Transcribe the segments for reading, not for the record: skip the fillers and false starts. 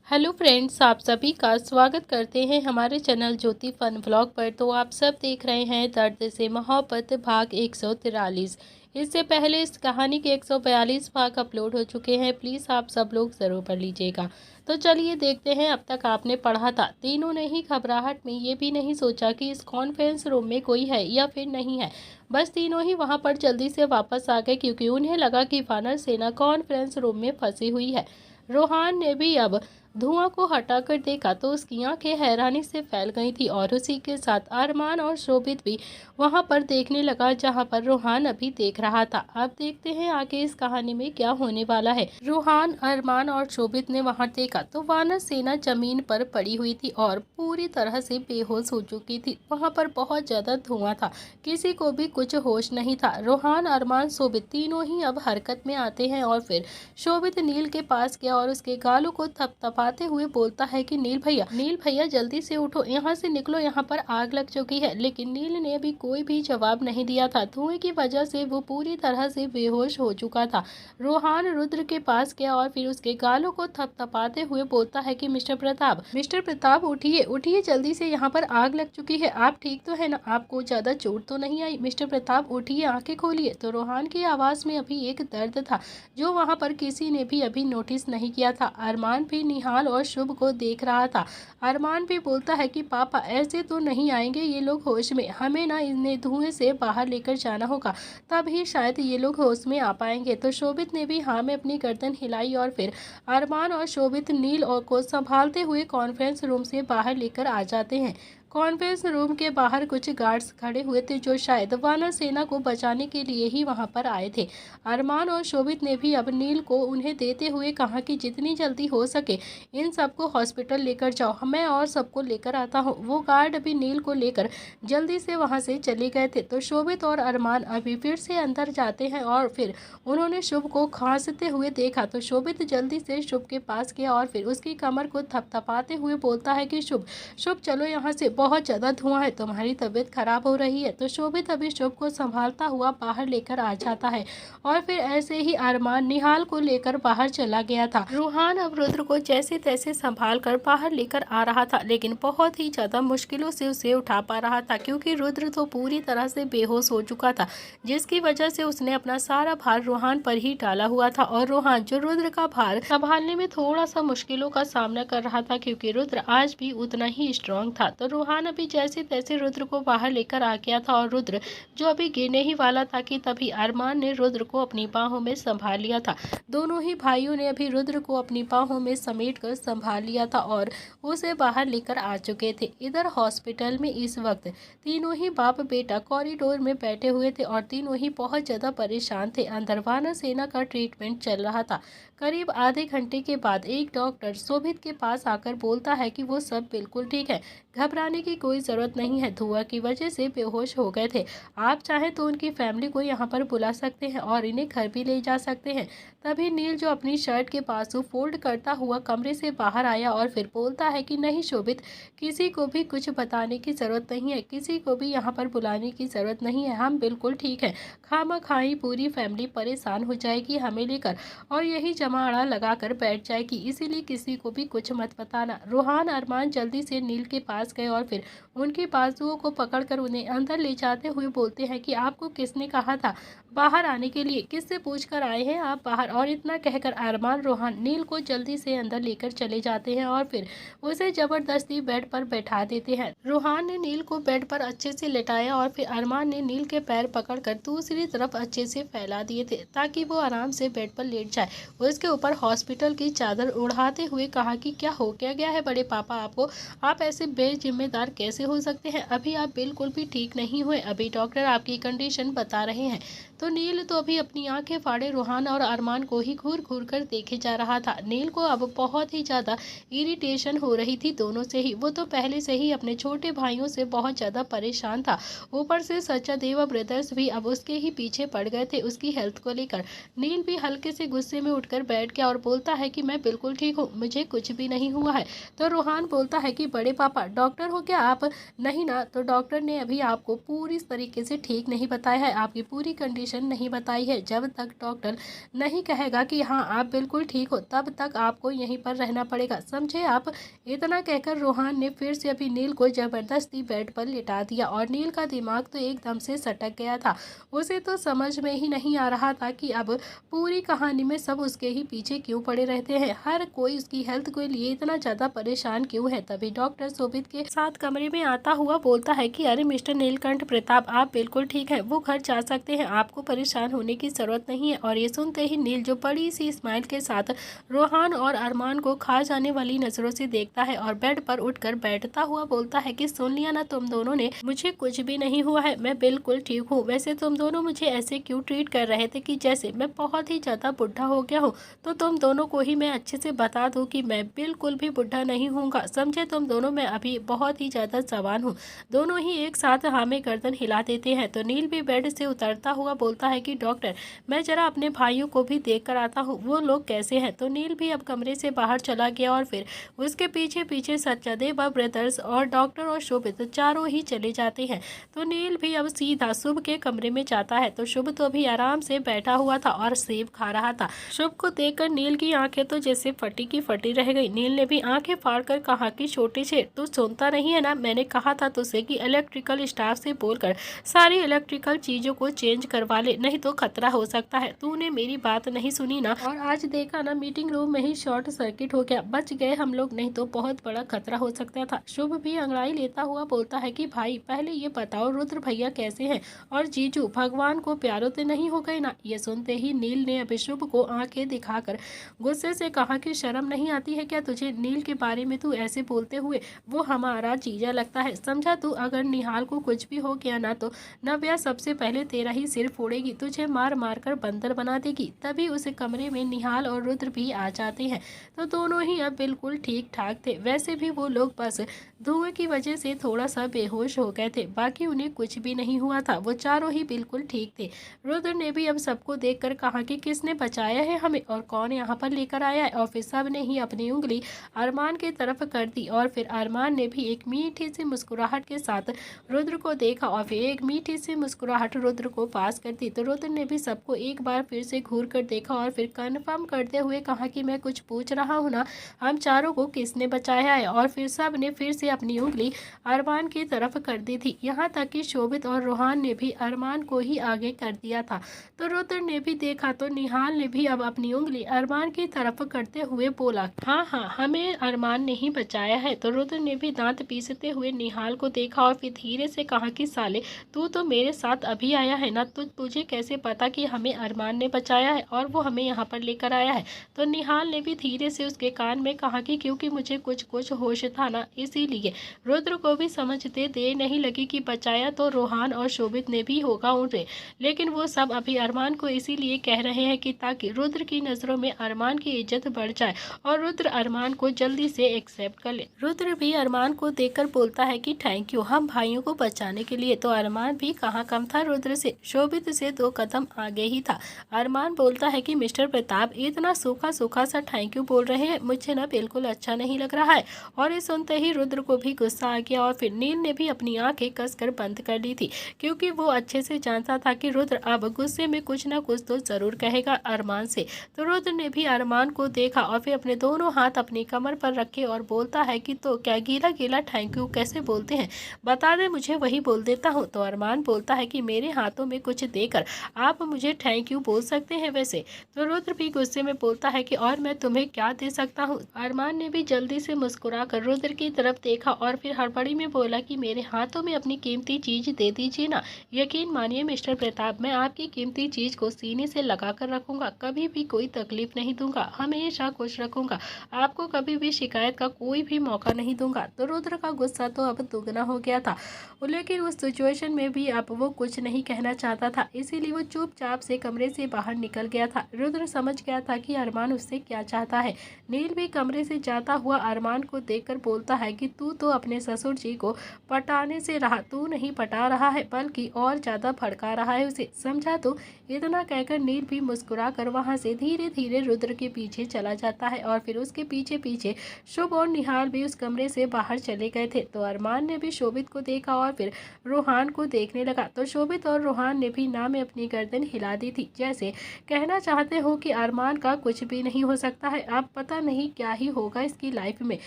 Hello friends, आप सभी का स्वागत करते हैं हमारे चैनल ज्योति फन व्लॉग पर। तो आप सब देख रहे हैं दर्द से मोहब्बत भाग 143। इससे पहले इस कहानी के 142 भाग अपलोड हो चुके हैं। प्लीज़ आप सब लोग ज़रूर पढ़ लीजिएगा। तो चलिए देखते हैं। अब तक आपने पढ़ा था, तीनों ने ही घबराहट में ये भी नहीं सोचा कि इस कॉन्फ्रेंस रूम में कोई है या फिर नहीं है। बस तीनों ही वहाँ पर जल्दी से वापस आ गए, क्योंकि उन्हें लगा कि वानर सेना कॉन्फ्रेंस रूम में फंसी हुई है। रोहान ने भी अब धुआं को हटाकर देखा तो उसकी आंखें हैरानी से फैल गई थी, और उसी के साथ अरमान और शोभित भी वहां पर देखने लगा जहां पर रोहान अभी देख रहा था। अब देखते हैं आगे इस कहानी में क्या होने वाला है। रोहान, अरमान और शोभित ने वहां देखा तो वानर सेना जमीन पर पड़ी हुई थी और पूरी तरह से बेहोश हो चुकी थी। वहां पर बहुत ज्यादा धुआं था, किसी को भी कुछ होश नहीं था। रोहान, अरमान, शोभित तीनों ही अब हरकत में आते हैं और फिर शोभित नील के पास गया और उसके गालों को थपथपाते हुए बोलता है कि नील भैया जल्दी से उठो, यहाँ से निकलो, यहाँ पर आग लग चुकी है। लेकिन नील ने भी कोई भी जवाब नहीं दिया था। धुएं की वजह से वो पूरी तरह से बेहोश हो चुका था। रोहान रुद्र के पास गया और फिर उसके गालों को थपथपाते हुए बोलता है कि मिस्टर प्रताप उठिए उठिए, जल्दी से, यहाँ पर आग लग चुकी है। आप ठीक तो है ना? आपको ज्यादा चोट तो नहीं आई? मिस्टर प्रताप उठिए, आंखें खोलिए। तो रोहान की आवाज में अभी एक दर्द था जो वहां पर किसी ने भी अभी नोटिस नहीं किया था। अरमान भी निहाल और शुभ को देख रहा था। अरमान भी बोलता है कि पापा, ऐसे तो नहीं आएंगे ये लोग होश में, हमें ना इन्हें धुएं से बाहर लेकर जाना होगा, तभी शायद ये लोग होश में आ पाएंगे। तो शोभित ने भी हाँ में अपनी गर्दन हिलाई और फिर अरमान और शोभित नील और को संभालते हुए कॉन्फ्रेंस रूम से बाहर लेकर आ जाते हैं। कॉन्फ्रेंस रूम के बाहर कुछ गार्ड्स खड़े हुए थे जो शायद वानर सेना को बचाने के लिए ही वहां पर आए थे। अरमान और शोभित ने भी अब नील को उन्हें देते हुए कहा कि जितनी जल्दी हो सके इन सबको हॉस्पिटल लेकर जाओ, मैं और सबको लेकर आता हूँ। वो गार्ड अभी नील को लेकर जल्दी से वहां से चले गए थे। तो शोभित और अरमान अभी फिर से अंदर जाते हैं और फिर उन्होंने शुभ को खांसते हुए देखा। तो शोभित जल्दी से शुभ के पास गया और फिर उसकी कमर को थपथपाते हुए बोलता है कि शुभ शुभ चलो यहाँ से, बहुत ज्यादा धुआं है, तुम्हारी तबीयत खराब हो रही है। तो शोभित अभी शुभ को संभालता हुआ बाहर लेकर आ जाता है और फिर ऐसे ही अरमान निहाल को लेकर बाहर चला गया था। रूहान अब रुद्र को जैसे तैसे संभाल कर बाहर लेकर आ रहा था, लेकिन बहुत ही ज्यादा मुश्किलों से उसे उठा पा रहा था, क्योंकि रुद्र तो पूरी तरह से बेहोश हो चुका था, जिसकी वजह से उसने अपना सारा भार रूहान पर ही डाला हुआ था। और रूहान जो रुद्र का भार संभालने में थोड़ा सा मुश्किलों का सामना कर रहा था, क्योंकि रुद्र आज भी उतना ही स्ट्रांग था। तो रूहान अभी जैसे तैसे रुद्र को बाहर लेकर आ गया था और रुद्र जो अभी गिरने ही वाला था कि तभी अरमान ने रुद्र को अपनी बाहों में संभाल लिया था। दोनों ही भाइयों ने अभी रुद्र को अपनी बाहों में समेट कर संभाल लिया था और उसे बाहर लेकर आ चुके थे। इधर हॉस्पिटल में इस वक्त तीनों ही बाप बेटा कॉरिडोर में बैठे हुए थे और तीनों ही बहुत ज्यादा परेशान थे। अंदर वानर सेना का ट्रीटमेंट चल रहा था। करीब आधे घंटे के बाद एक डॉक्टर शोभित के पास आकर बोलता है कि वो सब बिल्कुल ठीक है, घबराने की कोई ज़रूरत नहीं है, धुआं की वजह से बेहोश हो गए थे। आप चाहें तो उनकी फैमिली को यहाँ पर बुला सकते हैं और इन्हें घर भी ले जा सकते हैं। तभी नील जो अपनी शर्ट के पास फोल्ड करता हुआ कमरे से बाहर आया और फिर बोलता है कि नहीं शोभित, किसी को भी कुछ बताने की ज़रूरत नहीं है, किसी को भी यहाँ पर बुलाने की ज़रूरत नहीं है, हम बिल्कुल ठीक है। खामखाई पूरी फैमिली परेशान हो जाएगी हमें लेकर और यही जमाड़ा लगा कर बैठ जाएगी, इसीलिए किसी को भी कुछ मत बताना। रूहान, अरमान जल्दी से नील के पास गए और फिर उनके बाजुओं को पकड़कर उन्हें अंदर ले जाते हुए बोलते हैं कि आपको किसने कहा था बाहर आने के लिए, किससे पूछकर आए हैं आप बाहर? और इतना कहकर अरमान रोहान नील को जल्दी से अंदर लेकर चले जाते हैं और फिर उसे जबरदस्ती बेड पर बैठा देते हैं। रोहान ने नील को बेड पर अच्छे से लेटाया और फिर अरमान ने नील के पैर पकड़कर दूसरी तरफ अच्छे से फैला दिए थे ताकि वो आराम से बेड पर लेट जाए। उसके ऊपर हॉस्पिटल की चादर उड़ाते हुए कहा कि क्या हो क्या गया है बड़े पापा आपको, आप ऐसे बेजिम्मेदार कैसे हो सकते हैं? अभी आप बिल्कुल भी ठीक नहीं हुए, अभी डॉक्टर आपकी कंडीशन बता रहे हैं। तो नील तो अभी अपनी आंखें फाड़े रूहान और अरमान को ही घूर घूर कर देखे जा रहा था। नील को अब बहुत ही ज्यादा इरिटेशन हो रही थी दोनों से ही। वो तो पहले से ही अपने छोटे भाइयों से बहुत ज्यादा परेशान था, ऊपर से सचादेव ब्रदर्स भी अब उसके ही पीछे पड़ गए थे उसकी हेल्थ को लेकर। नील भी हल्के से गुस्से में उठकर बैठ गया और बोलता है कि मैं बिल्कुल ठीक हूँ, मुझे कुछ भी नहीं हुआ है। तो रूहान बोलता है कि बड़े पापा डॉक्टर हो क्या आप? नहीं ना, तो डॉक्टर ने अभी आपको पूरी तरीके से ठीक नहीं बताया है, आपकी पूरी कंडीशन कंडीशन नहीं बताई है। जब तक डॉक्टर नहीं कहेगा कि हाँ आप बिल्कुल ठीक हो, तब तक आपको यहीं पर रहना पड़ेगा, समझे आप। इतना कहकर रोहान ने फिर से अभी नील को जबरदस्ती बेड पर लिटा दिया और नील का दिमाग तो एकदम से सटक गया था। उसे तो समझ में ही नहीं आ रहा था कि अब पूरी कहानी में सब उसके ही पीछे क्यों पड़े रहते हैं, हर कोई उसकी हेल्थ के लिए इतना ज्यादा परेशान क्यों है। तभी डॉक्टर शोभित के साथ कमरे में आता हुआ बोलता है कि अरे मिस्टर नीलकंठ प्रताप, आप बिल्कुल ठीक है, वो घर जा सकते हैं, आपको परेशान होने की जरूरत नहीं है। और ये सुनते ही नील जो बड़ी सी स्माइल के साथ रोहान और अरमान को खा जाने वाली नजरों से देखता है और बेड पर उठकर बैठता हुआ बोलता है कि सुन लिया ना तुम दोनों ने, मुझे कुछ भी नहीं हुआ है, मैं बिल्कुल ठीक हूँ। वैसे तुम दोनों मुझे ऐसे क्यों ट्रीट कर रहे थे कि जैसे मैं बहुत ही ज्यादा बुढ़ा हो गया हूँ। तो तुम दोनों को ही मैं अच्छे से बता दूं कि मैं बिल्कुल भी बुढ़ा नहीं हूँगा, समझे तुम दोनों, मैं अभी बहुत ही ज्यादा जवान हूँ। दोनों ही एक साथ हाँ में गर्दन हिला देते हैं। तो नील भी बेड से उतरता हुआ बोलता है कि डॉक्टर, मैं जरा अपने भाइयों को भी देख कर आता हूँ, वो लोग कैसे हैं। तो नील भी अब कमरे से बाहर चला गया और फिर उसके पीछे पीछे सत्यदेव ब्रदर्स और डॉक्टर और शोभित चारों ही चले जाते हैं। तो नील भी अब सीधा शुभ के कमरे में जाता है। तो शुभ तो अभी आराम से बैठा हुआ था और सेब खा रहा था। शुभ को देखकर नील की आंखें तो जैसे फटी की फटी रह गई। नील ने भी आंखें फाड़कर कहा कि छोटे से तू सुनता नहीं है ना, मैंने कहा था तुझसे कि इलेक्ट्रिकल स्टाफ से बोलकर सारी इलेक्ट्रिकल चीजों को चेंज करवा ले, नहीं तो खतरा हो सकता है। तूने मेरी बात नहीं सुनी ना, और आज देखा ना मीटिंग रूम में ही शॉर्ट सर्किट हो गया, बच गए हम लोग, नहीं तो बहुत बड़ा खतरा हो सकता था। शुभ भी अंगड़ाई लेता हुआ बोलता है कि भाई पहले ये बताओ रुद्र भैया कैसे हैं, और जीजू भगवान को प्यारो तो नहीं हो गए ना। ये सुनते ही नील ने अभी शुभ को आंखें दिखाकर गुस्से से कहा कि शर्म नहीं आती है क्या तुझे, नील के बारे में तू ऐसे बोलते हुए, वो हमारा जीजा लगता है, समझा तू। अगर निहाल को कुछ भी हो गया ना तो नव्या सबसे पहले तेरा ही सिर फोड़ेगी, तुझे मार मार कर बंदर बना देगी। तभी उस कमरे में निहाल और रुद्र भी आ जाते हैं। तो दोनों ही अब बिल्कुल ठीक ठाक थे। वैसे भी वो लोग बस धुएं की वजह से थोड़ा सा बेहोश हो गए थे, बाकी उन्हें कुछ भी नहीं हुआ था, वो चारों ही बिल्कुल ठीक थे। रुद्र ने भी अब सबको देखकर कहा कि किसने बचाया है हमें और कौन यहाँ पर लेकर आया है। और फिर सब ने ही अपनी उंगली अरमान की तरफ कर दी और फिर अरमान ने भी एक मीठी सी मुस्कुराहट के साथ रुद्र को देखा और फिर एक मीठी सी मुस्कुराहट रुद्र को पास कर दी। तो रुद्र ने भी सबको एक बार फिर से घूर कर देखा और फिर कंफर्म करते हुए कहा कि मैं कुछ पूछ रहा हूँ ना, हम चारों को किसने बचाया है। और फिर सब ने फिर से अपनी उंगली अरमान की तरफ कर दी थी, यहाँ तक कि शोभित और रोहान ने भी अरमान को ही आगे कर दिया था। तो रुद्र ने भी देखा तो निहाल ने भी अब अपनी उंगली अरमान की तरफ करते हुए बोला, हाँ हाँ हमें अरमान ने ही बचाया है। तो रुद्र ने भी दांत पीसते हुए निहाल को देखा और फिर धीरे से कहा कि साले तू तो मेरे साथ अभी आया है ना, तो तुझे कैसे पता कि हमें अरमान ने बचाया है और वो हमें यहाँ पर लेकर आया है। तो निहाल ने भी धीरे से उसके कान में कहा कि क्योंकि मुझे कुछ कुछ होश था ना, इसीलिए। रुद्र को भी समझते देर नहीं लगी कि बचाया तो रोहान और शोभित ने भी होगा उन्हें, लेकिन वो सब अभी अरमान को इसीलिए कह रहे हैं कि ताकि रुद्र की नज़रों में अरमान की इज्जत बढ़ जाए और रुद्र अरमान को जल्दी से एक्सेप्ट कर ले। रुद्र भी अरमान को देखकर बोलता है कि थैंक यू हम भाइयों को बचाने के लिए। तो अरमान भी कहाँ कम था रुद्र से, शोभित से 2 कदम आगे ही था। अरमान बोलता है कि मिस्टर प्रताप इतना सूखा सूखा सा थैंक यू बोल रहे हैं, मुझे ना बिल्कुल अच्छा नहीं लग रहा है। और ये सुनते ही रुद्र को भी गुस्सा आ गया और फिर नील ने भी अपनी आंखें कसकर बंद कर ली थी, क्योंकि वो अच्छे से जानता था कि रुद्र अब गुस्से में कुछ ना कुछ तो जरूर कहेगा अरमान से। तो रुद्र ने भी अरमान को देखा और फिर अपने दोनों हाथ अपनी कमर पर रखे और बोलता है कि तो क्या गीला गीला थैंक यू कैसे बोलते हैं, बता दे मुझे, वही बोल देता हूँ। तो अरमान बोलता है कि मेरे हाथों में कुछ देकर आप मुझे थैंक यू बोल सकते हैं वैसे। तो रुद्र भी गुस्से में बोलता है कि और मैं तुम्हें क्या दे सकता हूँ। अरमान ने भी जल्दी से मुस्कुरा कर रुद्र की तरफ देखा और फिर हड़बड़ी में बोला कि मेरे हाथों में अपनी कीमती चीज दे दीजिए ना। यकीन मानिए मिस्टर प्रताप, मैं आपकी कीमती चीज को सीने से लगा कर रखूंगा, कभी भी कोई तकलीफ नहीं दूंगा, हमेशा खुश रखूंगा, आपको कभी भी शिकायत का कोई भी मौका नहीं दूंगा। तो रुद्र का गुस्सा तो अब दुगना हो गया था, लेकिन उस सिचुएशन में भी अब वो कुछ नहीं कहना चाहता था, इसीलिए वो चुपचाप से कमरे से बाहर निकल गया था। रुद्र समझ गया था कि अरमान उससे क्या चाहता है। नील भी कमरे से जाता हुआ अरमान को देखकर बोलता है कि तू तो अपने ससुर जी को पटाने से रहा, तू नहीं पटा रहा है बल्कि और ज्यादा भड़का रहा है उसे, समझा। तो इतना कहकर नील भी मुस्कुरा कर वहां से धीरे धीरे रुद्र के पीछे चला जाता है और फिर उसके पीछे पीछे शुभ और निहाल भी उस कमरे से बाहर चले गए थे। तो अरमान ने भी शोभित को देखा और फिर रोहान को देखने लगा। तो शोभित और रोहान ने भी नाम में अपनी गर्दन हिला दी थी, जैसे कहना चाहते हो कि अरमान का कुछ भी नहीं हो सकता है, अब पता नहीं क्या ही होगा इसकी लाइफ में।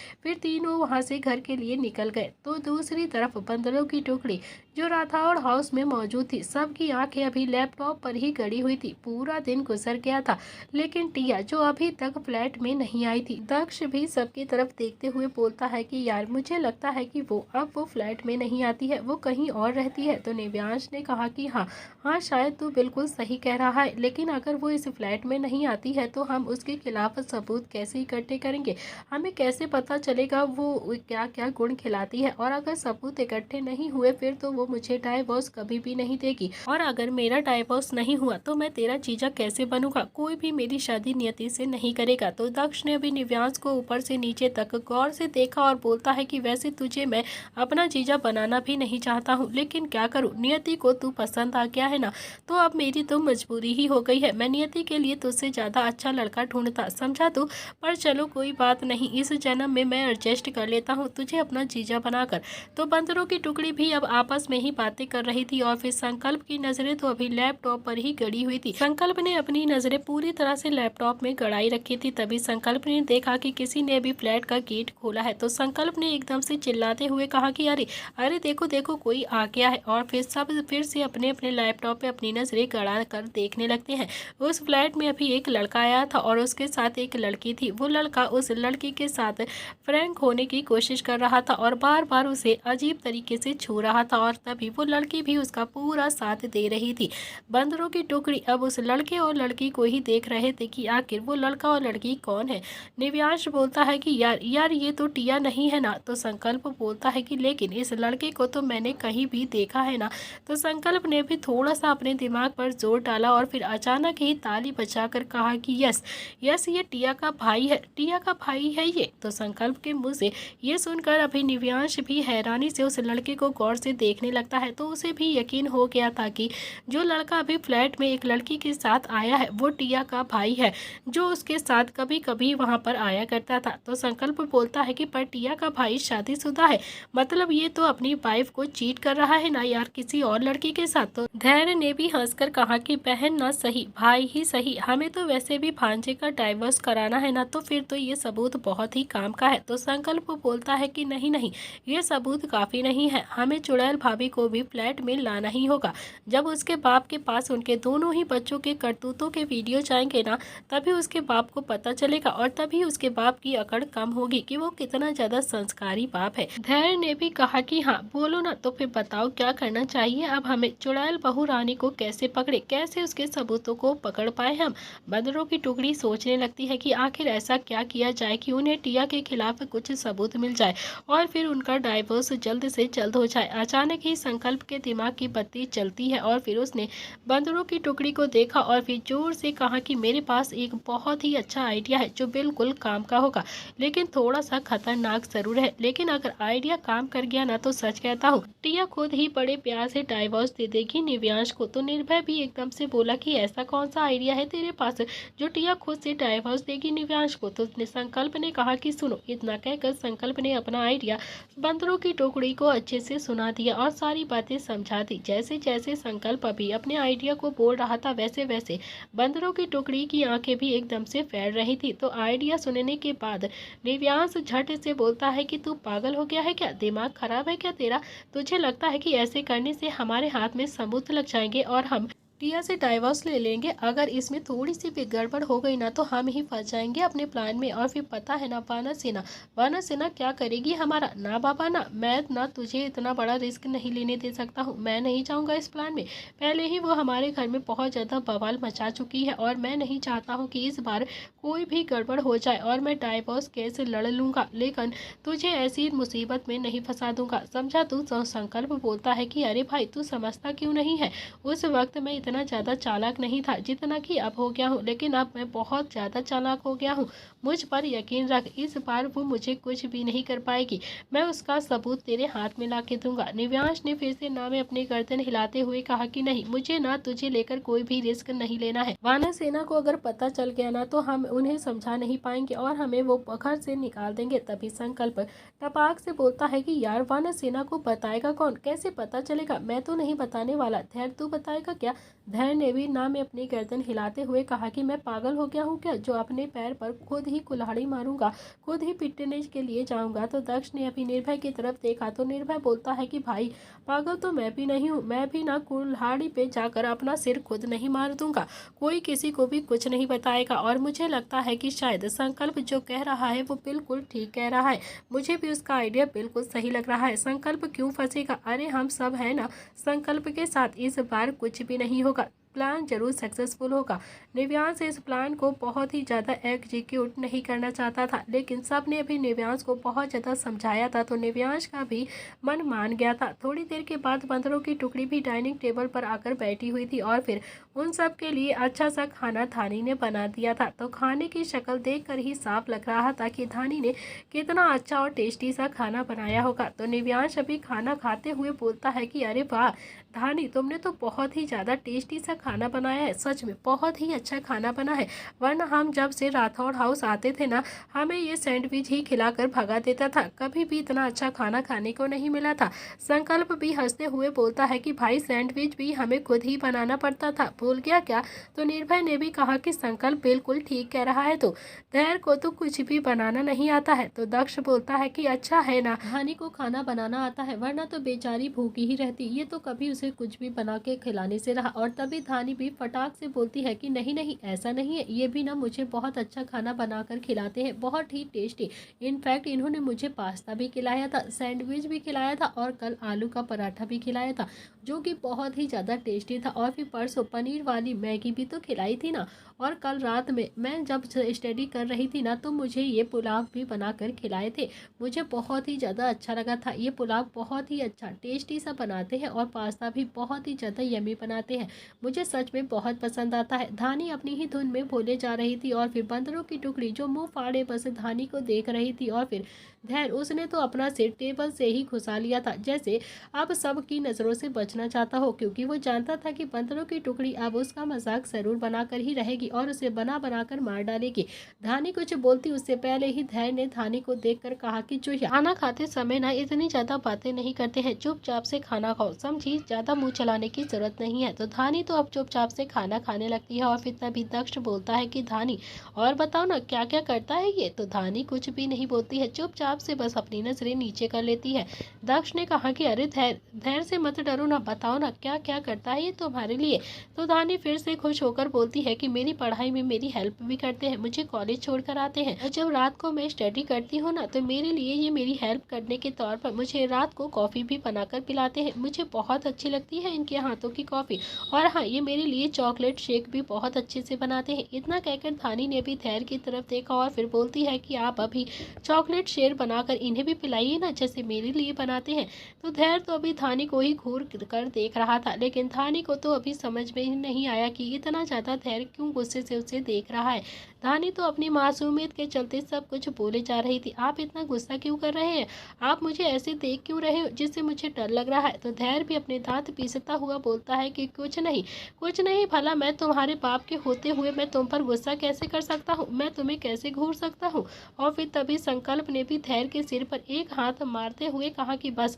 फिर तीनों वहां से घर के लिए निकल गए। तो दूसरी तरफ बंदरों की टुकड़ी जो राठौड़ हाउस में मौजूद थी, सबकी आंखें अभी लैपटॉप पर ही गड़ी हुई थी। पूरा दिन गुजर गया था, लेकिन टिया जो अभी तक फ्लैट में नहीं आई थी। दक्ष भी सबकी तरफ देखते हुए बोलता है कि यार मुझे लगता है कि वो फ्लैट में नहीं आती है, वो कहीं और रहती है। तो निव्यांश ने कहा कि हाँ शायद तू बिल्कुल सही कह रहा है, लेकिन अगर वो इस फ्लैट में नहीं आती है तो हम उसके खिलाफ सबूत कैसे इकट्ठे करेंगे? हमें कैसे पता चलेगा वो क्या क्या गुण खिलाती है? और अगर सबूत इकट्ठे नहीं हुए फिर तो वो मुझे डाइवोर्स कभी भी नहीं देगी, और अगर मेरा डाइवोर्स नहीं हुआ तो मैं तेरा जीजा कैसे बनूंगा? कोई भी मेरी शादी नियति से नहीं करेगा। तो दक्ष ने भी निव्यांश को ऊपर से नीचे तक गौर से देखा और बोलता है कि वैसे तुझे मैं अपना जीजा बनाना भी नहीं चाहता हूँ, लेकिन क्या करूँ, नियति को तू पसंद आ गया है ना, तो अब मेरी तो मजबूरी ही हो गई है। मैं नियति के लिए तुझसे ज्यादा अच्छा लड़का ढूंढता, समझा तू? पर चलो कोई बात नहीं, इस जन्म में मैं एडजस्ट कर लेता हूँ तुझे अपना जीजा बनाकर। तो बंदरों की टुकड़ी भी अब आपस में ही बातें कर रही थी, और फिर संकल्प की नजरें तो अभी लैपटॉप पर ही गड़ी हुई थी। संकल्प ने अपनी नजरें पूरी तरह से लैपटॉप में गड़ाई रखी थी। तभी संकल्प ने देखा कि किसी ने भी फ्लैट का गेट खोला है। तो संकल्प ने एकदम से चिल्लाते हुए कहा कि अरे अरे देखो देखो कोई आ गया है, और फिर सब फिर से अपने अपने लैपटॉप पे अपनी नजरें गड़ा कर देखने लगते हैं। उस फ्लैट में अभी एक लड़का आया था और उसके साथ एक लड़की थी। वो लड़का उस लड़की के साथ फ्रैंक होने की कोशिश कर रहा था और बार बार उसे अजीब तरीके से छू रहा था, और तभी वो लड़की भी उसका पूरा साथ दे रही थी। बंदरों की टुकड़ी अब उस लड़के और लड़की को ही देख रहे थे कि आखिर वो लड़का और लड़की कौन है। निव्यांश बोलता है कि यार यार ये तो टिया नहीं है ना? तो संकल्प बोलता है कि लेकिन इस लड़के को तो मैंने कहीं भी देखा है ना? तो संकल्प ने भी थोड़ा सा अपने दिमाग पर जोर डाला और फिर अचानक ही ताली बजाकर कहा कि यस यस, ये टिया का भाई है, टिया का भाई है ये। तो संकल्प के मुंह से ये सुनकर अभी निव्यांश भी हैरानी से उस लड़के को गौर से देखने लगता है। तो उसे भी यकीन हो गया था कि जो लड़का अभी फ्लैट में एक लड़की के साथ आया है वो टिया का भाई है, जो उसके साथ कभी कभी वहां पर आया करता था। तो संकल्प बोलता है कि पर टिया का भाई शादीशुदा है, मतलब ये तो अपनी वाइफ को चीट कर रहा है ना यार किसी और लड़की के साथ। तो धैर्य ने भी हंसकर कहा कि बहन ना सही भाई ही सही, हमें तो वैसे भी भांजे का डाइवोर्स कराना है ना, तो फिर तो ये सबूत बहुत ही काम का है। तो संकल्प बोलता है कि नहीं नहीं, ये सबूत काफी नहीं है, हमें चुड़ैल भाभी को भी फ्लैट में लाना ही होगा। जब उसके बाप के पास उनके दोनों ही बच्चों के करतूतों के वीडियो जाएंगे ना, तभी उसके बाप को पता चलेगा, और तभी उसके बाप की अकड़ कम होगी कि वो कितना ज्यादा संस्कारी बाप है। धैर्य ने भी कहा कि हाँ बोलो ना, तो फिर बताओ क्या करना चाहिए अब हमें? चुड़ैल बहू रानी को कैसे पकड़े, कैसे उसके सबूतों को पकड़ पाए हम? बंदरों की टुकड़ी सोचने लगती है कि आखिर ऐसा क्या किया जाए कि उन्हें टिया के खिलाफ कुछ सबूत मिल जाए और फिर उनका डाइवोर्स जल्द से जल्द हो जाए। अचानक ही संकल्प के दिमाग की बत्ती चलती है और फिर उसने बंदरों की टुकड़ी को देखा और फिर जोर से कहा कि मेरे पास एक बहुत ही अच्छा आइडिया है जो बिल्कुल काम का होगा, लेकिन थोड़ा सा खतरनाक जरूर है, लेकिन अगर आइडिया काम कर गया ना तो सच कहता हूँ टिया खुद ही बड़े प्यार से डाइवोर्स दे देगी निव्यांश को। तो निर्भय भी एकदम से बोला कि ऐसा कौन सा आइडिया है तेरे पास जो टिया खुद से डाइवोर्स देगी निव्यांश को? तो संकल्प ने कहा कि सुनो। इतना कहकर संकल्प ने अपना आइडिया बंदरों की टुकड़ी को अच्छे से सुना दिया और सारी बातें समझा दी। जैसे जैसे संकल्प अभी अपने आइडिया को बोल रहा था वैसे वैसे बंदरों की टुकड़ी की आंखें भी एकदम से फैल रही थी। तो आइडिया सुनने के बाद निव्यांश झट से बोलता है कि तू पागल हो गया है क्या, दिमाग खराब है क्या तेरा? तुझे लगता है कि ऐसे करने से हमारे हाथ में सबूत लग जाएंगे और हम टिया से डाइवोर्स ले लेंगे? अगर इसमें थोड़ी सी भी गड़बड़ हो गई ना तो हम ही फंस जाएंगे अपने प्लान में। और फिर पता है ना वानर सेना क्या करेगी हमारा? ना बाबा ना, मैं ना तुझे इतना बड़ा रिस्क नहीं लेने दे सकता हूँ, मैं नहीं जाऊँगा इस प्लान में। पहले ही वो हमारे घर में बहुत ज़्यादा बवाल मचा चुकी है और मैं नहीं चाहता हूँ कि इस बार कोई भी गड़बड़ हो जाए और मैं डाइवोर्स केस लड़ लूँगा, लेकिन तुझे ऐसी मुसीबत में नहीं फंसा दूंगा, समझा तू? तो संकल्प बोलता है कि अरे भाई तू समझता क्यों नहीं है, उस वक्त मैं इतना ज़्यादा चालाक नहीं था जितना कि अब हो गया हूँ, लेकिन अब मैं बहुत ज़्यादा चालाक हो गया हूँ, मुझ पर यकीन रख, इस बार वो मुझे कुछ भी नहीं कर पाएगी, मैं उसका सबूत तेरे हाथ में ला के दूंगा। निव्यांश ने फिर से ना में अपनी गर्दन हिलाते हुए कहा कि नहीं, मुझे ना तुझे लेकर कोई भी रिस्क नहीं लेना है। वानर सेना को अगर पता चल गया ना तो हम उन्हें समझा नहीं पाएंगे और हमें वो घर से निकाल देंगे। तभी संकल्प टपाक से बोलता है कि यार वानर सेना को बताएगा कौन, कैसे पता चलेगा? मैं तो नहीं बताने वाला। धैर्य तू बताएगा क्या? धैर्य ने भी ना में अपनी गर्दन हिलाते हुए कहा कि मैं पागल हो गया हूँ क्या, जो अपने पैर पर खुद ही कुल्हाड़ी मारूंगा, खुद ही पिटने के लिए जाऊंगा। तो दक्ष ने अभी निर्भय की तरफ देखा तो निर्भय बोलता है कि भाई पागल तो मैं भी नहीं हूँ, मैं भी ना कुल्हाड़ी पे जाकर अपना सिर खुद नहीं मार दूंगा, कोई किसी को भी कुछ नहीं बताएगा। और मुझे लगता है कि शायद संकल्प जो कह रहा है वो बिल्कुल ठीक कह रहा है, मुझे भी उसका आइडिया बिल्कुल सही लग रहा है। संकल्प क्यों फंसेगा, अरे हम सब है ना संकल्प के साथ, इस बार कुछ भी नहीं होगा, प्लान जरूर सक्सेसफुल होगा। निव्यांश इस प्लान को बहुत ही ज़्यादा एग्जीक्यूट नहीं करना चाहता था, लेकिन सब ने भी निव्यांश को बहुत ज़्यादा समझाया था तो निव्यांश का भी मन मान गया था। थोड़ी देर के बाद बंदरों की टुकड़ी भी डाइनिंग टेबल पर आकर बैठी हुई थी और फिर उन सब के लिए अच्छा सा खाना धानी ने बना दिया था। तो खाने की शक्ल देखकर ही साफ लग रहा था कि धानी ने कितना अच्छा और टेस्टी सा खाना बनाया होगा। तो निव्यांश अभी खाना खाते हुए बोलता है कि अरे वाह धानी, तुमने तो बहुत ही ज़्यादा टेस्टी सा खाना बनाया है, सच में बहुत ही अच्छा खाना बना है, वरना हम जब से राठौड़ हाउस आते थे ना हमें ये सैंडविच ही खिलाकर भगा देता था, कभी भी इतना अच्छा खाना खाने को नहीं मिला था। संकल्प भी हंसते हुए बोलता है कि भाई सैंडविच भी हमें खुद ही बनाना पड़ता था, भूल गया क्या। तो निर्भय ने भी कहा कि संकल्प बिल्कुल ठीक कह रहा है, तो धैर्य को तो कुछ भी बनाना नहीं आता है। तो दक्ष बोलता है कि अच्छा है ना धानी को खाना बनाना आता है, वरना तो बेचारी भूखी ही रहती, ये तो कभी उसे कुछ भी बना के खिलाने से रहा। और तभी धानी भी फटाक से बोलती है कि नहीं नहीं ऐसा नहीं है, ये भी ना मुझे बहुत अच्छा खाना बनाकर खिलाते हैं, बहुत ही टेस्टी, इनफैक्ट इन्होंने मुझे पास्ता भी खिलाया था, सैंडविच भी खिलाया था और कल आलू का पराठा भी खिलाया था जो कि बहुत ही ज़्यादा टेस्टी था, और फिर परसों पनीर वाली मैगी भी तो खिलाई थी ना, और कल रात में मैं जब स्टडी कर रही थी ना तो मुझे ये पुलाव भी बनाकर खिलाए थे, मुझे बहुत ही ज़्यादा अच्छा लगा था, ये पुलाव बहुत ही अच्छा टेस्टी सा बनाते हैं और पास्ता भी बहुत ही ज़्यादा यमी बनाते हैं, मुझे सच में बहुत पसंद आता है। धानी अपनी ही धुन में बोले जा रही थी और फिर बंदरों की टुकड़ी जो मुंह फाड़े बस धानी को देख रही थी, और फिर धैर्य उसने तो अपना सिर टेबल से ही घुसा लिया था, जैसे अब सबकी नज़रों से बचना चाहता हो, क्योंकि वो जानता था कि बंदरों की टुकड़ी अब उसका मजाक जरूर बनाकर ही रहेगी और उसे बना बनाकर मार डालेगी। धानी कुछ बोलती उससे पहले ही धैर्य ने धानी को देखकर कहा कि जो खाना खाते समय ना इतनी ज़्यादा बातें नहीं करते हैं, चुपचाप से खाना खाओ, समझी, ज़्यादा मुँह चलाने की जरूरत नहीं है। तो धानी तो अब चुपचाप से खाना खाने लगती है और फिर तभी दक्ष बोलता है कि धानी और बताओ ना क्या क्या करता है ये। तो धानी कुछ भी नहीं बोलती है, चुपचाप से बस अपनी नजरें नीचे कर लेती है। दक्ष ने कहा कि अरे धैर्य से मत डरो ना, बताओ ना क्या क्या करता है ये तुम्हारे लिए। तो धानी फिर से खुश होकर बोलती है कि मेरी पढ़ाई में मेरी हेल्प भी करते हैं, मुझे कॉलेज छोड़कर आते हैं, और जब रात को मैं स्टडी करती हूँ ना तो मेरे लिए ये मेरी हेल्प करने के तौर पर मुझे रात को कॉफ़ी भी बनाकर पिलाते हैं, मुझे बहुत अच्छी लगती है इनके हाथों की कॉफ़ी, और हाँ ये मेरे लिए चॉकलेट शेक भी बहुत अच्छे से बनाते हैं। इतना कहकर धानी ने भी धैर्य की तरफ देखा और फिर बोलती है कि आप अभी चॉकलेट शेक बनाकर इन्हें भी पिलाइए ना, जैसे मेरे लिए बनाते हैं। तो धैर्य तो अभी धानी को ही घूर कर देख रहा था, लेकिन धानी को तो अभी समझ में ही नहीं आया कि इतना ज़्यादा धैर्य क्यों गुस्से से उसे देख रहा है। धानी तो अपनी मासूमियत के चलते सब कुछ बोले जा रही थी, आप इतना गुस्सा क्यों कर रहे हैं, आप मुझे ऐसे देख क्यों रहे हो जिससे मुझे डर लग रहा है। तो धैर्य भी अपने दांत पीसता हुआ बोलता है कि कुछ नहीं, भला मैं तुम्हारे बाप के होते हुए मैं तुम पर गुस्सा कैसे कर सकता हूँ, मैं तुम्हें कैसे घूर सकता हूँ। और फिर तभी संकल्प ने भी धैर्य के सिर पर एक हाथ मारते हुए कहा कि बस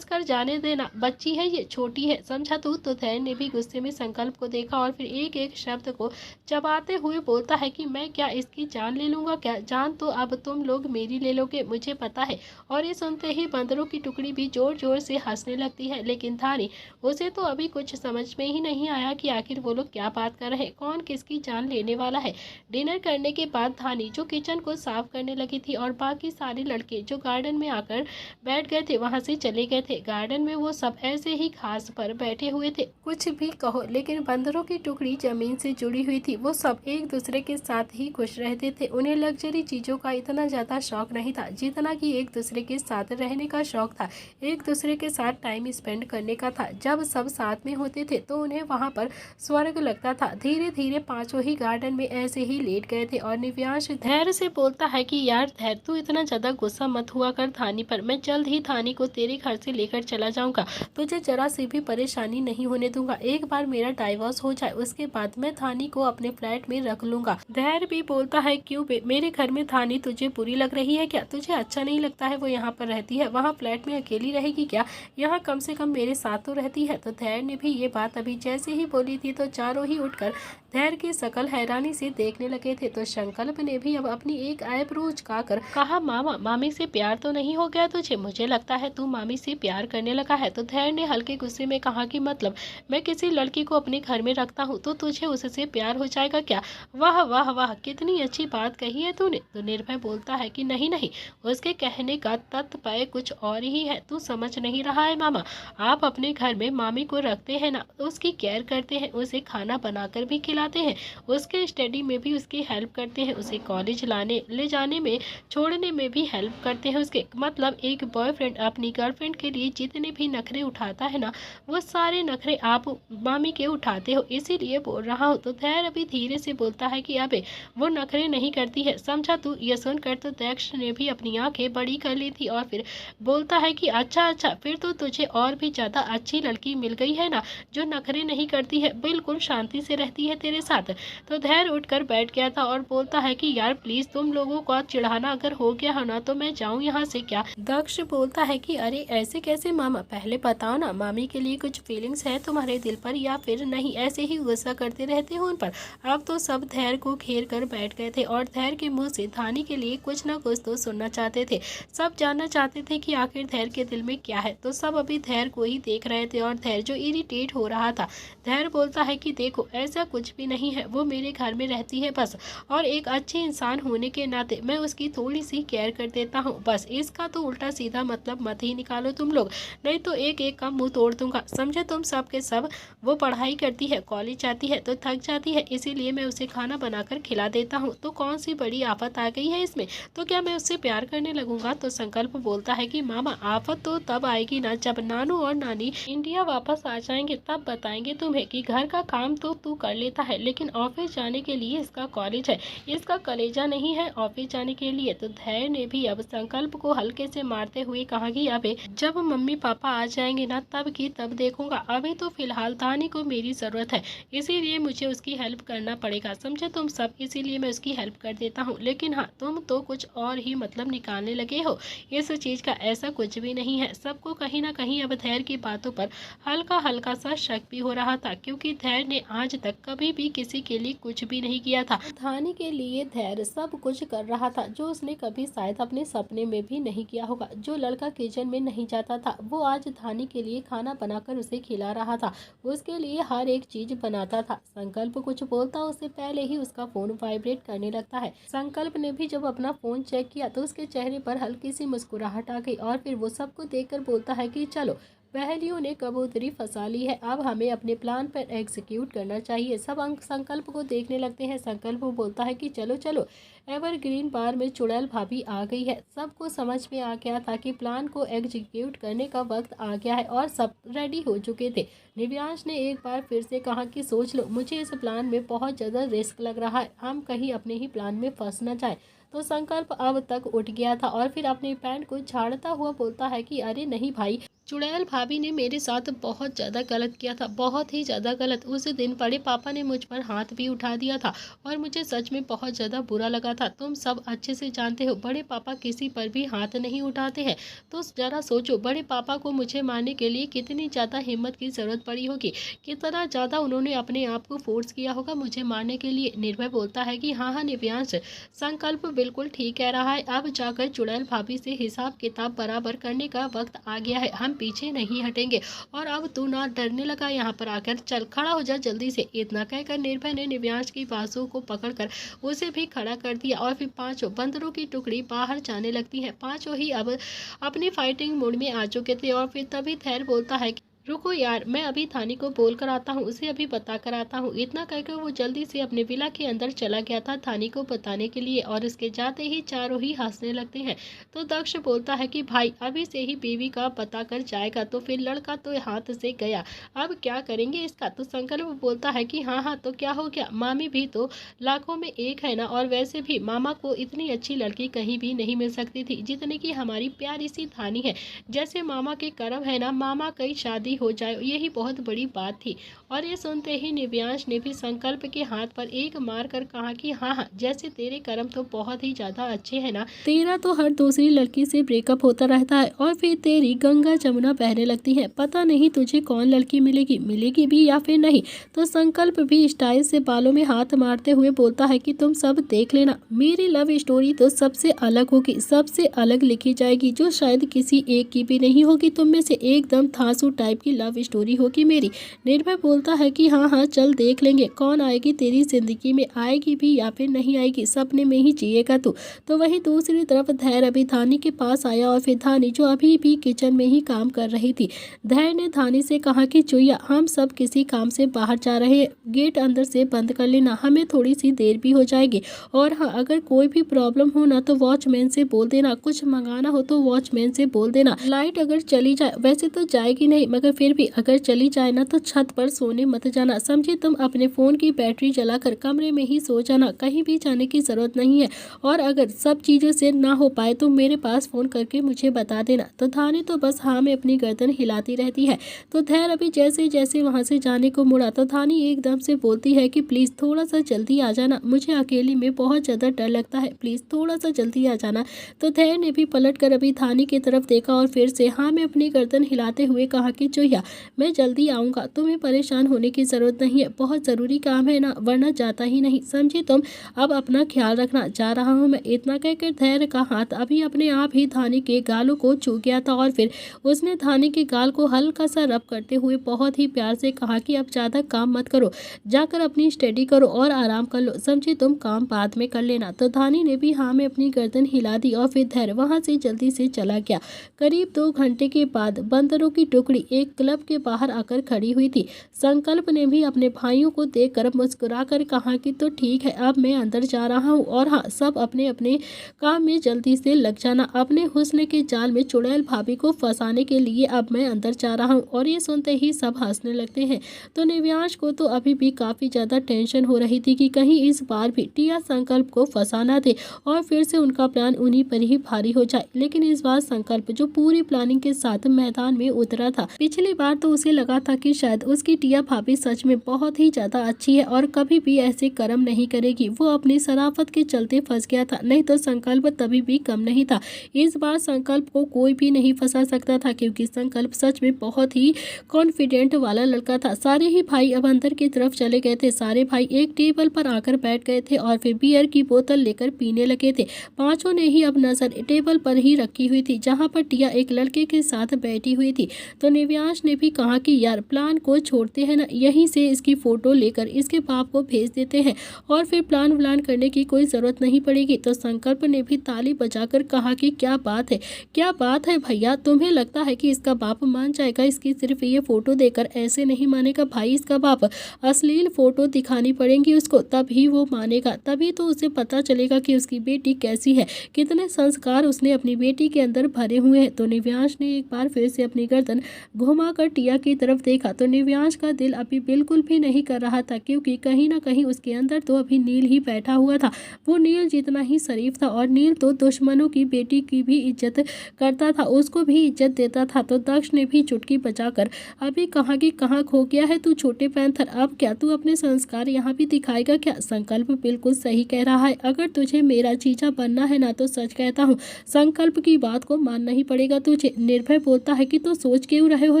कर, जाने देना, बच्ची है ये, छोटी है, समझा तू। तो धैर्य ने भी गुस्से में संकल्प को देखा और फिर एक एक शब्द को चबाते हुए बोलता है कि मैं क्या इसकी जान ले लूंगा क्या, जान तो अब तुम लोग मेरी ले लोगे, मुझे पता है। और ये सुनते ही बंदरों की टुकड़ी भी जोर जोर से हंसने लगती है, लेकिन धानी उसे तो अभी कुछ समझ में ही नहीं आया कि आखिर वो लोग क्या बात कर रहे हैं, कौन किसकी जान लेने वाला है। डिनर करने के बाद धानी जो किचन को साफ करने लगी थी और बाकी सारे लड़के जो गार्डन में आकर बैठ गए थे वहां से चले गए थे। गार्डन में वो सब ऐसे ही घास पर बैठे हुए थे, कुछ भी कहो लेकिन बंदरों की टुकड़ी जमीन से जुड़ी हुई थी, वो सब एक दूसरे के साथ ही खुश रहते थे। उन्हें लग्जरी चीजों का इतना ज्यादा शौक नहीं था जितना कि एक दूसरे के साथ रहने का शौक था, एक दूसरे के साथ टाइम स्पेंड करने का था। जब सब साथ में होते थे तो उन्हें वहां पर स्वर्ग लगता था। धीरे धीरे पांचों ही गार्डन में ऐसे ही लेट गए थे और निव्यांश धैर्य से बोलता है कि यार धैर्य तू इतना ज्यादा गुस्सा मत हुआ कर धानी पर, मैं जल्द ही धानी को तेरे घर से लेकर चला जाऊंगा, तुझे जरा सी भी परेशानी नहीं होने दूंगा। एक बार मेरा डाइवोर्स हो जाए उसके बाद मैं धानी को अपने अपने फ्लैट में रख लूंगा। धैर्य भी बोलता है क्यों बे, मेरे घर में धानी तुझे बुरी लग रही है क्या? तुझे अच्छा नहीं लगता है वो यहाँ पर रहती है? वहाँ फ्लैट में अकेली रहेगी क्या? यहाँ कम से कम मेरे साथ तो रहती है। तो धैर्य ने भी ये बात अभी जैसे ही बोली थी तो चारों ही उठकर धैर्य की शकल हैरानी से देखने लगे थे। तो संकल्प ने भी अब अपनी एक आईब्रो उचकाकर कहा, मामा मामी से प्यार तो नहीं हो गया तुझे? मुझे लगता है तू मामी से प्यार करने लगा है। तो धैर्य ने हल्के गुस्से में कहा कि मतलब मैं किसी लड़की को अपने घर में रखता हूँ तो तुझे उससे प्यार हो जाएगा क्या? वाह वाह वाह, कितनी अच्छी बात कही है तूने। तो निर्भय बोलता है कि नहीं नहीं, उसके कहने का तात्पर्य कुछ और ही है, तू समझ नहीं रहा है मामा। आप अपने घर में मामी को रखते हैं ना, उसकी केयर करते हैं, उसे खाना बनाकर भी खिलाते हैं, उसके स्टडी में भी उसकी हेल्प करते हैं, उसे कॉलेज लाने ले जाने में छोड़ने में भी हेल्प करते हैं। उसके मतलब एक बॉयफ्रेंड अपनी गर्लफ्रेंड के लिए जितने भी नखरे उठाता है ना, वो सारे नखरे आप मामी के उठाते हो, इसीलिए बोल रहा हूँ। तो धैर्य अभी धीरे से बोलता है कि अबे वो नखरे नहीं करती है, समझा तू? ये सुनकर तो दक्ष ने भी अपनी आंखें बड़ी कर ली थी और फिर बोलता है कि अच्छा अच्छा, फिर तो तुझे और भी ज्यादा अच्छी लड़की मिल गई है ना, जो नखरे नहीं करती है, बिल्कुल शांति से रहती है तेरे साथ। तो धैर्य उठकर बैठ गया था और बोलता है कि यार प्लीज तुम लोगों को चिढ़ाना अगर हो गया है ना तो मैं जाऊं यहाँ से क्या? दक्ष बोलता है कि अरे ऐसे कैसे मामा, पहले बताओ ना, मामी के लिए कुछ फीलिंग्स है तुम्हारे दिल पर या फिर नहीं, ऐसे ही गुस्सा करते रहते हो उन पर? अब तो सब धैर्य को घेर कर बैठ गए थे और धैर्य के मुंह से धानी के लिए कुछ न कुछ तो सुनना चाहते थे। सब जानना चाहते थे कि आखिर धैर्य के दिल में क्या है। तो सब अभी धैर्य को ही देख रहे थे और धैर्य जो इरिटेट हो रहा था। धैर्य बोलता है कि देखो ऐसा कुछ भी नहीं है, वो मेरे घर में रहती है बस, और एक अच्छे इंसान होने के नाते मैं उसकी थोड़ी सी केयर कर देता हूँ बस। इसका तो उल्टा सीधा मतलब मत ही निकालो तुम लोग, नहीं तो एक एक का मुंह तोड़ दूंगा, समझे तुम सब के सब। वो पढ़ाई करती है, कॉलेज जाती है तो थक जाती है, इसीलिए मैं उसे खाना बनाकर खिला देता हूँ, तो कौन सी बड़ी आफत आ गई है इसमें? तो क्या मैं उससे प्यार करने लगूंगा? तो संकल्प बोलता है कि मामा आफत तो तब आएगी ना जब नानू और नानी इंडिया वापस आ जाएंगे, तब बताएंगे तुम्हें कि घर का काम तो तू कर लेता है लेकिन ऑफिस जाने के लिए इसका कॉलेज है, इसका कलेजा नहीं है ऑफिस जाने के लिए। तो धैर्य ने भी अब संकल्प को हल्के से मारते हुए कहा कि अबे जब मम्मी पापा आ जाएंगे ना तब की तब देखूंगा, अभी तो फिलहाल धानी को मेरी जरूरत है, इसीलिए मुझे उसकी हेल्प करना पड़ेगा, समझे तुम सब, इसीलिए मैं उसकी हेल्प कर देता हूँ। लेकिन हाँ, तुम तो कुछ और ही मतलब निकालने लगे हो, इस चीज का ऐसा कुछ भी नहीं है। सबको कहीं ना कहीं अब धैर्य की बातों पर हल्का हल्का सा शक भी हो रहा था, क्योंकि धैर्य ने आज तक कभी भी किसी के लिए कुछ भी नहीं किया था। धानी के लिए धैर्य सब कुछ कर रहा था जो उसने कभी शायद अपने सपने में भी नहीं किया होगा। जो लड़का किचन में नहीं जाता था वो आज धानी के लिए खाना बनाकर उसे खिला रहा था, उसके लिए हर एक चीज बनाता था। संकल्प कुछ बोलता उससे पहले ही उसका फोन वाइब्रेट करने लगता है। संकल्प ने भी जब अपना फोन चेक किया तो उसके चेहरे पर हल्की सी मुस्कुराहट आ गई और फिर वो सबको देखकर बोलता है कि चलो पहेलियों ने कबूतरी फंसा ली है, अब हमें अपने प्लान पर एग्जीक्यूट करना चाहिए। सब अंक संकल्प को देखने लगते हैं। संकल्प बोलता है कि चलो चलो, एवरग्रीन बार में चुड़ैल भाभी आ गई है। सबको समझ में आ गया था कि प्लान को एग्जीक्यूट करने का वक्त आ गया है और सब रेडी हो चुके थे। निव्यांश ने एक बार फिर से कहा कि सोच लो, मुझे इस प्लान में बहुत ज़्यादा रिस्क लग रहा है, हम कहीं अपने ही प्लान में फंस न जाए। तो संकल्प अब तक उठ गया था और फिर अपने पैंट को झाड़ता हुआ बोलता है कि अरे नहीं भाई, चुड़ैल भाभी ने मेरे साथ बहुत ज़्यादा गलत किया था, बहुत ही ज़्यादा गलत। उस दिन बड़े पापा ने मुझ पर हाथ भी उठा दिया था और मुझे सच में बहुत ज़्यादा बुरा लगा था। तुम सब अच्छे से जानते हो बड़े पापा किसी पर भी हाथ नहीं उठाते हैं, तो ज़रा सोचो बड़े पापा को मुझे मारने के लिए कितनी ज़्यादा हिम्मत की ज़रूरत पड़ी होगी, कितना ज़्यादा उन्होंने अपने आप को फोर्स किया होगा मुझे मारने के लिए। निर्भय बोलता है कि हाँ हाँ निव्यांश, संकल्प बिल्कुल ठीक कह रहा है, अब जाकर चुड़ैल भाभी से हिसाब किताब बराबर करने का वक्त आ गया है, हम पीछे नहीं हटेंगे। और अब तू ना डरने लगा यहाँ पर आकर, चल खड़ा हो जा जल्दी से। इतना कहकर निर्भय ने निव्यांश की बाजू को पकड़कर उसे भी खड़ा कर दिया और फिर पांचों बंदरों की टुकड़ी बाहर जाने लगती है। पांचों ही अब अपनी फाइटिंग मूड में आ चुके थे और फिर तभी धैर्य बोलता है कि रुको यार, मैं अभी थानी को बोल कर आता हूँ, उसे अभी बता कर आता हूँ। इतना कहकर वो जल्दी से अपने विला के अंदर चला गया था थानी को बताने के लिए और इसके जाते ही चारों ही हंसने लगते हैं। तो दक्ष बोलता है कि भाई अभी से ही बीवी का पता कर जाएगा, तो फिर लड़का तो हाथ से गया, अब क्या करेंगे इसका? तो संकल्प बोलता है कि हाँ हाँ तो क्या हो गया, मामी भी तो लाखों में एक है ना, और वैसे भी मामा को इतनी अच्छी लड़की कहीं भी नहीं मिल सकती थी जितनी की हमारी प्यारी सी थानी है। जैसे मामा के कर्म है ना, मामा कई शादी शादी हो जाए, यही बहुत बड़ी बात थी। और ये सुनते ही निव्यांश ने भी संकल्प के हाथ पर एक मार कर कहा कि हाँ हाँ, जैसे तेरे कर्म तो बहुत ही ज्यादा अच्छे हैं ना, तेरा तो हर दूसरी लड़की से ब्रेकअप होता रहता है और फिर तेरी गंगा जमुना बहने लगती है, पता नहीं तुझे कौन लड़की मिलेगी, मिलेगी भी या फिर नहीं। तो संकल्प भी स्टाइल से बालों में हाथ मारते हुए बोलता है कि तुम सब देख लेना, मेरी लव स्टोरी तो सबसे अलग होगी, सबसे अलग लिखी जाएगी, जो शायद किसी एक की भी नहीं होगी। तुम में से एकदम थांसू टाइप की लव स्टोरी होगी मेरी। निर्भय बोलता है कि हाँ हाँ चल देख लेंगे, कौन आएगी तेरी जिंदगी में, आएगी भी या फिर नहीं आएगी, सपने में ही जिएगा तू। तो वहीं दूसरी तरफ धैर्य अभी धानी के पास आया और फिर धानी जो अभी भी किचन में ही काम कर रही थी, धैर्य ने धानी से कहा कि चुईया हम सब किसी काम से बाहर जा रहे हैं, गेट अंदर से बंद कर लेना, हमें थोड़ी सी देर भी हो जाएगी। और हाँ, अगर कोई भी प्रॉब्लम हो ना तो वॉचमैन से बोल देना, कुछ मंगाना हो तो वॉचमैन से बोल देना। लाइट अगर चली जाए, वैसे तो जाएगी नहीं मगर फिर भी अगर चली जाए ना तो छत पर सोने मत जाना, समझे। तुम अपने फोन की बैटरी जलाकर कमरे में ही सो जाना, कहीं भी जाने की जरूरत नहीं है। और अगर सब चीजों से ना हो पाए तो मेरे पास फोन करके मुझे बता देना। तो धानी तो बस हाँ में अपनी गर्दन हिलाती रहती है। तो धैर्य अभी जैसे जैसे वहां से जाने को मुड़ा तो धानी एकदम से बोलती है कि प्लीज थोड़ा सा जल्दी आ जाना, मुझे अकेली में बहुत ज्यादा डर लगता है, प्लीज थोड़ा सा जल्दी आ जाना। तो धैर्य ने भी पलट कर अभी धानी की तरफ देखा और फिर से हाँ में अपनी गर्दन हिलाते हुए कहा कि चुईया मैं जल्दी आऊंगा, तुम्हें परेशान होने की जरूरत नहीं है, बहुत जरूरी काम है ना, वरना जाता ही नहीं, समझी तुम। अब अपना ख्याल रखना, जा रहा हूँ मैं। इतना कहकर धैर्य का हाथ अभी अपने आप ही धानी के गालों को छू गया था और फिर उसने धानी के गाल को हल्का सा रब करते हुए बहुत ही प्यार से कहा कि अब ज्यादा काम मत करो, जाकर अपनी स्टडी करो और आराम कर लो, समझे तुम, काम बाद में कर लेना। तो धानी ने भी हाँ में अपनी गर्दन हिला दी और फिर धैर्य वहां से जल्दी से चला गया। करीब 2 घंटे के बाद बंदरों की टुकड़ी एक क्लब के बाहर आकर खड़ी हुई थी। संकल्प ने भी अपने भाइयों को देखकर मुस्कुरा कर कहा कि तो ठीक है, अब मैं अंदर जा रहा हूँ और हाँ सब अपने अपने काम में जल्दी से लग जाना, अपने हुस्न के जाल में चुड़ैल भाभी को फंसाने के लिए अब मैं अंदर जा रहा हूँ। और ये सुनते ही सब हंसने लगते हैं। तो निव्यांश को तो अभी भी काफी ज्यादा टेंशन हो रही थी कि कहीं इस बार भी टिया संकल्प को फंसाना दे और फिर से उनका प्लान उन्हीं पर ही भारी हो जाए। लेकिन इस बार संकल्प जो पूरी प्लानिंग के साथ मैदान में उतरा था, पिछली बार तो उसे लगा था कि शायद उसकी टिया भाभी सच में बहुत ही ज्यादा अच्छी है और कभी भी ऐसे कर्म नहीं करेगी, वो अपनी शराफत के चलते फंस गया था, नहीं तो संकल्प तभी भी कम नहीं था। इस बार संकल्प को कोई भी नहीं फंसा सकता था क्योंकि संकल्प सच में बहुत ही कॉन्फिडेंट वाला लड़का था। सारे ही भाई अब अंदर की तरफ चले गए थे, सारे भाई एक टेबल पर आकर बैठ गए थे और फिर बियर की बोतल लेकर पीने लगे थे। पांचों ने ही अब नजर टेबल पर ही रखी हुई थी जहां पर टिया एक लड़के के साथ बैठी हुई थी। तो निव्यांश ने भी कहा कि यार प्लान को छोड़ते हैं ना, यहीं से इसकी फोटो लेकर इसके बाप को भेज देते हैं और फिर प्लान व्लान करने की कोई जरूरत नहीं पड़ेगी। तो संकल्प ने भी ताली बजाकर कहा कि क्या बात है, क्या बात है भैया, तुम्हें लगता है कि इसका बाप मान जाएगा, इसकी सिर्फ ये फोटो देकर ऐसे नहीं मानेगा भाई इसका बाप, अश्लील फोटो दिखानी पड़ेगी उसको तभी वो मानेगा, तभी तो उसे पता चलेगा कि उसकी बेटी कैसी है, कितने संस्कार उसने अपनी बेटी के अंदर भरे हुए हैं। तो निव्यांश ने एक बार फिर से अपनी गर्दन घुमाकर टिया की तरफ देखा तो निव्यांश का दिल अभी बिल्कुल भी नहीं कर रहा था क्योंकि कहीं ना कहीं उसके अंदर तो अभी नील ही बैठा हुआ था। वो नील जितना ही शरीफ था और नील तो दुश्मनों की बेटी की भी इज्जत करता था, उसको भी इज्जत देता था। तो दक्ष ने भी चुटकी बजाकर अभी कहा कि कहाँ खो गया है तू छोटे पैंथर, अब क्या तू अपने संस्कार यहाँ भी दिखाएगा क्या। संकल्प बिल्कुल सही कह रहा है, अगर तुझे मेरा जीजा बनना है ना तो सच कहता हूँ संकल्प की बात को मानना ही पड़ेगा तुझे। निर्भय बोलता है कि तो सोच क्यों रहे हो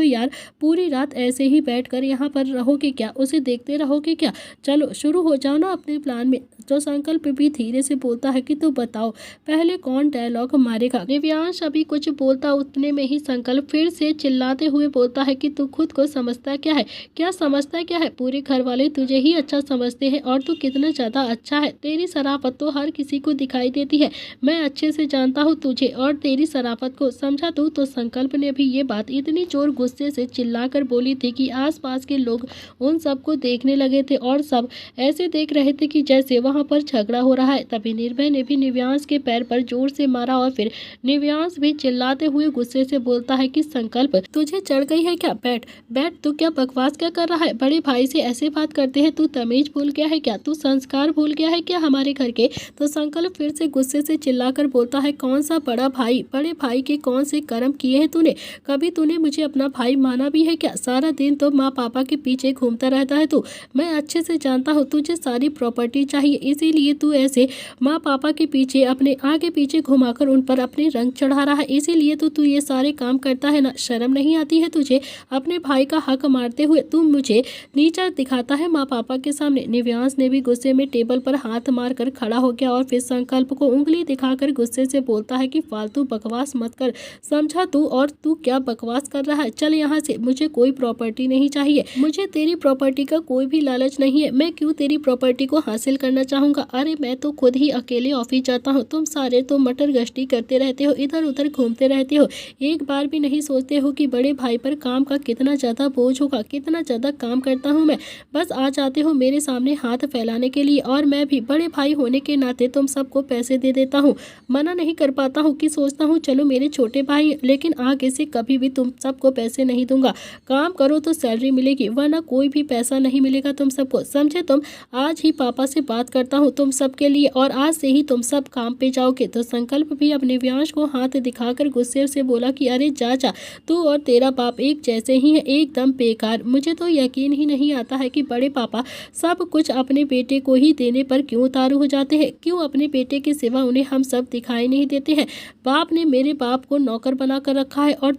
यार, पूरी रात ऐसे ही बैठकर यहाँ पर रहोगे क्या, उसे देखते रहोगे क्या, चलो शुरू हो जाओ ना अपने प्लान में। तो संकल्प भी धीरे से बोलता है कि तो बताओ पहले कौन डायलॉग मारेगा। निव्यांश अभी कुछ बोलता उतने में ही संकल्प फिर से चिल्लाते हुए बोलता है कि तू खुद को समझता क्या है, क्या समझता क्या है, पूरे घर वाले तुझे ही अच्छा समझते हैं और तू कितना ज्यादा अच्छा है, तेरी शराफत तो हर किसी को दिखाई देती है, मैं अच्छे से जानता हूँ तुझे और तेरी शराफत को, समझा तू। तो संकल्प ने भी ये बात इतनी जोर गुस्से से चिल्लाकर बोली थी कि आसपास के लोग उन सबको देखने लगे थे और सब ऐसे देख रहे थे कि जैसे वहां पर झगड़ा हो रहा है। तभी निर्भय ने भी निव्यांश के पैर पर जोर से मारा और फिर निव्यांश भी चिल्लाते हुए गुस्से से बोलता है कि संकल्प तुझे चढ़ गई है क्या, बैठ बैठ, तू क्या बकवास क्या कर रहा है, बड़े भाई से ऐसे बात करते हैं, तू तमीज भूल गया है क्या, तू संस्कार भूल गया है क्या हमारे घर के। तो संकल्प फिर से गुस्से से चिल्लाकर बोलता है कौन सा बड़ा भाई, बड़े भाई के कौन से कर्म किए हैं तूने, कभी तूने मुझे अपना भाई माना भी है क्या? सारा दिन तो माँ पापा के पीछे घूमता रहता है तू। मैं अच्छे से जानता हूँ तुझे सारी प्रॉपर्टी चाहिए, इसीलिए तू ऐसे माँ पापा के पीछे अपने आगे पीछे घुमाकर उन पर अपने रंग चढ़ा रहा है, इसीलिए तो तू ये सारे काम करता है ना। शर्म नहीं आती है तुझे? अपने भाई का हक मारते हुए तू मुझे नीचा दिखाता है माँ पापा के सामने। निव्यांश ने भी गुस्से में टेबल पर हाथ मारकर खड़ा हो गया और फिर संकल्प को उंगली दिखाकर गुस्से से बोलता है कि फालतू बकवास मत कर, समझा तू? और तू क्या बकवास कर रहा है? चल यहाँ से, मुझे कोई प्रॉपर्टी नहीं चाहिए, मुझे तेरी प्रॉपर्टी का कोई भी लालच नहीं है। मैं क्यों तेरी प्रॉपर्टी को हासिल करना चाहूँगा? अरे मैं तो खुद ही अकेले ऑफिस जाता हूँ, तुम सारे तो मटर गश्ती करते रहते हो, इधर उधर घूमते रहते हो, एक बार भी नहीं सोचते हो कि बड़े भाई पर काम का कितना ज़्यादा बोझ होगा, कितना ज़्यादा काम करता हूँ मैं। बस आ जाते हो मेरे सामने हाथ फैलाने के लिए, और मैं भी बड़े भाई होने के नाते तुम सबको पैसे दे देता हूँ। मना नहीं कर पाता हूँ कि सोचता हूँ चलो मेरे छोटे भाई, लेकिन आगे से कभी भी तुम सबको पैसे नहीं दूंगा। काम करो तो सैलरी मिलेगी, वरना कोई भी पैसा नहीं मिलेगा तुम सबको, समझे तुम? आज ही पापा से बात करता हूँ तुम सबके लिए, और आज से ही तुम सब काम पे जाओगे। तो संकल्प भी अपने निव्यांश को हाथ दिखाकर गुस्से से बोला कि अरे जा जा, तू और तेरा बाप एक जैसे ही है, एकदम बेकार। मुझे तो यकीन ही नहीं आता है कि बड़े पापा सब कुछ अपने बेटे को ही देने पर क्यों उतारू हो जाते हैं। क्यों अपने बेटे के सिवा उन्हें हम सब दिखाई नहीं देते हैं? बाप ने मेरे बाप को नौकर बना कर रखा है, और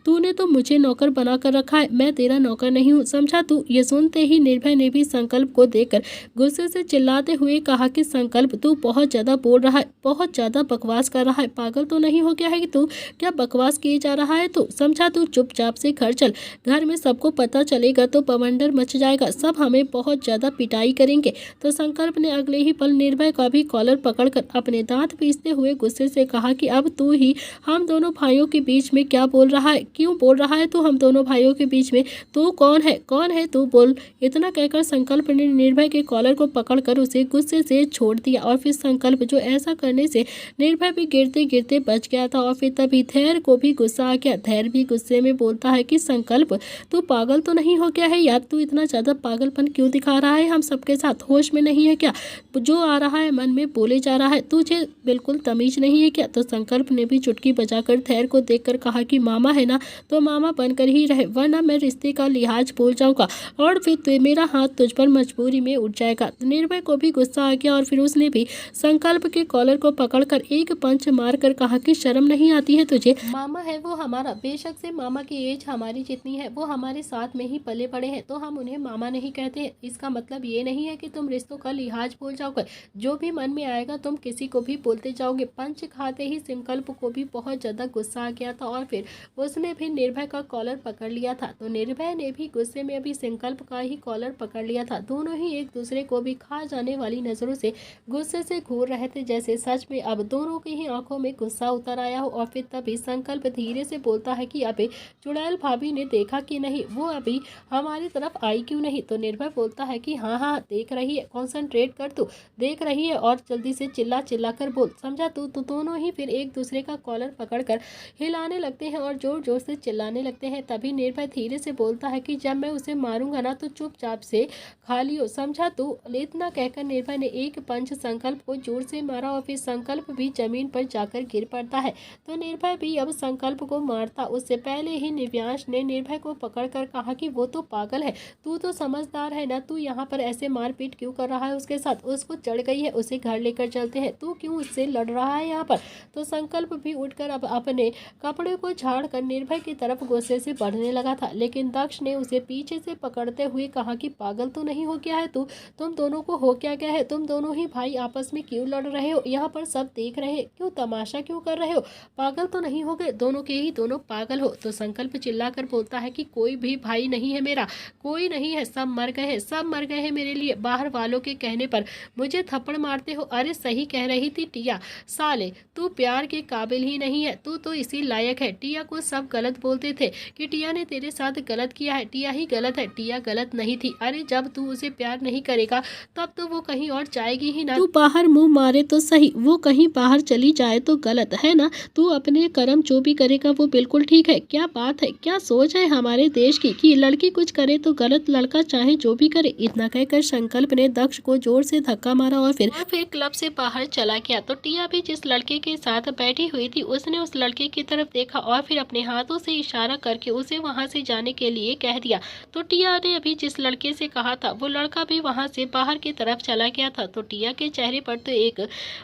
तूने तो मुझे नौकर बना कर रखा है, मैं तेरा नौकर नहीं हूँ, समझा तू? ये सुनते ही निर्भय ने भी संकल्प को देखकर गुस्से से चिल्लाते हुए कहा कि संकल्प तू बहुत ज्यादा बोल रहा है, बहुत ज्यादा बकवास कर रहा है, पागल तो नहीं हो गया है कि तू? क्या बकवास किए जा रहा है तू? समझा तू? चुपचाप से घर चल, घर में सबको पता चलेगा तो बवंडर मच जाएगा, सब हमें बहुत ज्यादा पिटाई करेंगे। तो संकल्प ने अगले ही पल निर्भय का भी कॉलर पकड़कर अपने दांत पीसते हुए गुस्से से कहा कि अब तू ही हम दोनों भाइयों के बीच में क्या बोल रहा है? क्यों बोल रहा है तू हम दोनों भाइयों के बीच में? तू कौन है? कौन है तू? बोल। इतना कहकर संकल्प ने निर्भय के कॉलर को पकड़कर उसे गुस्से से छोड़ दिया, और फिर संकल्प जो ऐसा करने से निर्भय भी गिरते गिरते बच गया था। और फिर तभी धैर्य को भी गुस्सा आ गया। धैर्य भी गुस्से में बोलता है कि संकल्प तू पागल तो नहीं हो गया है यार? तू इतना ज्यादा पागलपन क्यों दिखा रहा है हम सबके साथ? होश में नहीं है क्या? जो आ रहा है मन में बोले जा रहा है, तुझे बिल्कुल तमीज नहीं है क्या? तो संकल्प ने भी चुटकी बजाकर धैर्य को देखकर कहा कि मामा है ना, तो मामा बनकर ही रहे, वरना मैं रिश्ते का लिहाज भूल जाऊंगा, और फिर मेरा हाथ तुझ पर मजबूरी में उठ जाएगा। निर्भय को भी गुस्सा आ गया, और फिर उसने भी संकल्प के कॉलर को पकड़कर एक पंच मारकर कहा कि शर्म नहीं आती है तुझे? मामा है वो हमारा, बेशक से मामा की एज हमारी जितनी है, वो हमारे साथ में ही पले पड़े हैं, तो हम उन्हें मामा नहीं कहते। इसका मतलब ये नहीं है कि तुम रिश्तों का लिहाज भूल जाओगे, जो भी मन में आएगा तुम किसी को भी बोलते जाओगे। पंच खाते ही संकल्प को भी बहुत ज्यादा गुस्सा आ गया था, और फिर उसने भी निर्भय का कॉलर पकड़ लिया था। तो निर्भय ने भी गुस्से में अभी संकल्प का ही कॉलर पकड़ लिया था। दोनों ही एक दूसरे को भी खा जाने वाली नजरों से गुस्से से घूर रहे थे, जैसे सच में अब दोनों की ही आंखों में गुस्सा उतर आया हो। और फिर तभी संकल्प धीरे से बोलता है कि अबे चुड़ैल भाभी ने देखा कि नहीं, वो अभी हमारी तरफ आई क्यों नहीं? तो निर्भय बोलता है कि हाँ हाँ देख रही है, कॉन्सेंट्रेट कर तू, देख रही है, और जल्दी से चिल्ला चिल्ला कर बोल, समझा तू? तो दोनों ही फिर एक दूसरे का कॉलर पकड़कर हिलाने लगते हैं और जोर जोर से चिल्लाने लगते हैं। तभी निर्भय धीरे से बोलता है कि जब मैं उसे मारूंगा ना तो चुपचाप से खा लियो, समझा तू? इतना कहकर निर्भय ने एक पंच संकल्प को जोर से मारा, और फिर संकल्प भी जमीन पर जाकर गिर पड़ता है। तो निर्भय भी अब संकल्प को मारता उससे पहले ही निव्यांश ने निर्भय को पकड़कर कहा कि वो तो पागल है, तू तो समझदार है ना, तू यहाँ पर ऐसे मारपीट क्यों कर रहा है उसके साथ? उसको चढ़ गई है, उसे घर लेकर चलते हैं, तू क्यों उससे लड़ रहा है यहाँ पर? तो संकल्प भी उठकर अब अपने कपड़े को झाड़ कर निर्भय की तरफ गुस्से से बढ़ने लगा था, लेकिन दक्ष ने उसे पीछे से पकड़ते हुए कहा कि पागल तो नहीं हो गया है तू? तुम दोनों को हो क्या गया है? तुम दोनों ही भाई आपस में क्यों लड़ रहे हो? यहाँ पर सब देख रहे हैं, क्यों तमाशा क्यों कर रहे हो? पागल तो नहीं हो गए? दोनों के ही दोनों पागल हो। तो संकल्प चिल्लाकर बोलता है कि कोई भी भाई नहीं है मेरा, कोई नहीं है, सब मर गए हैं, सब मर गए हैं मेरे लिए। बाहर वालों के कहने पर मुझे थप्पड़ मारते हो? अरे सही कह रही थी टिया, साले तू प्यार के काबिल ही नहीं है, तू तो इसी लायक है। टिया को सब गलत बोलते थे कि टिया ने तेरे साथ गलत किया है, टिया ही गलत है, टिया गलत नहीं थी। अरे जब तू उसे प्यार नहीं करेगा तब तो वो कहीं और जाएगी ही ना। तू बाहर मुंह मारे तो सही, वो कहीं बाहर चली जाए तो गलत है ना? तू अपने कर्म जो भी करेगा वो बिल्कुल ठीक है। क्या बात है, क्या सोच है हमारे देश की कि लड़की कुछ करे तो गलत, लड़का चाहे जो भी करे। इतना कहकर संकल्प ने दक्ष को जोर से धक्का मारा और फिर क्लब से बाहर चला गया। तो टिया भी जिस लड़के के साथ बैठी हुई थी उसने उस लड़के की तरफ देखा और फिर अपने हाथों से इशारा करके उसे वहाँ से जाने के लिए कह दिया। तो टिया ने अभी जिस लड़के से कहा था वो लड़का भी वहाँ से बाहर की तरफ चला गया था। तो टिया के चेहरे पर तो एक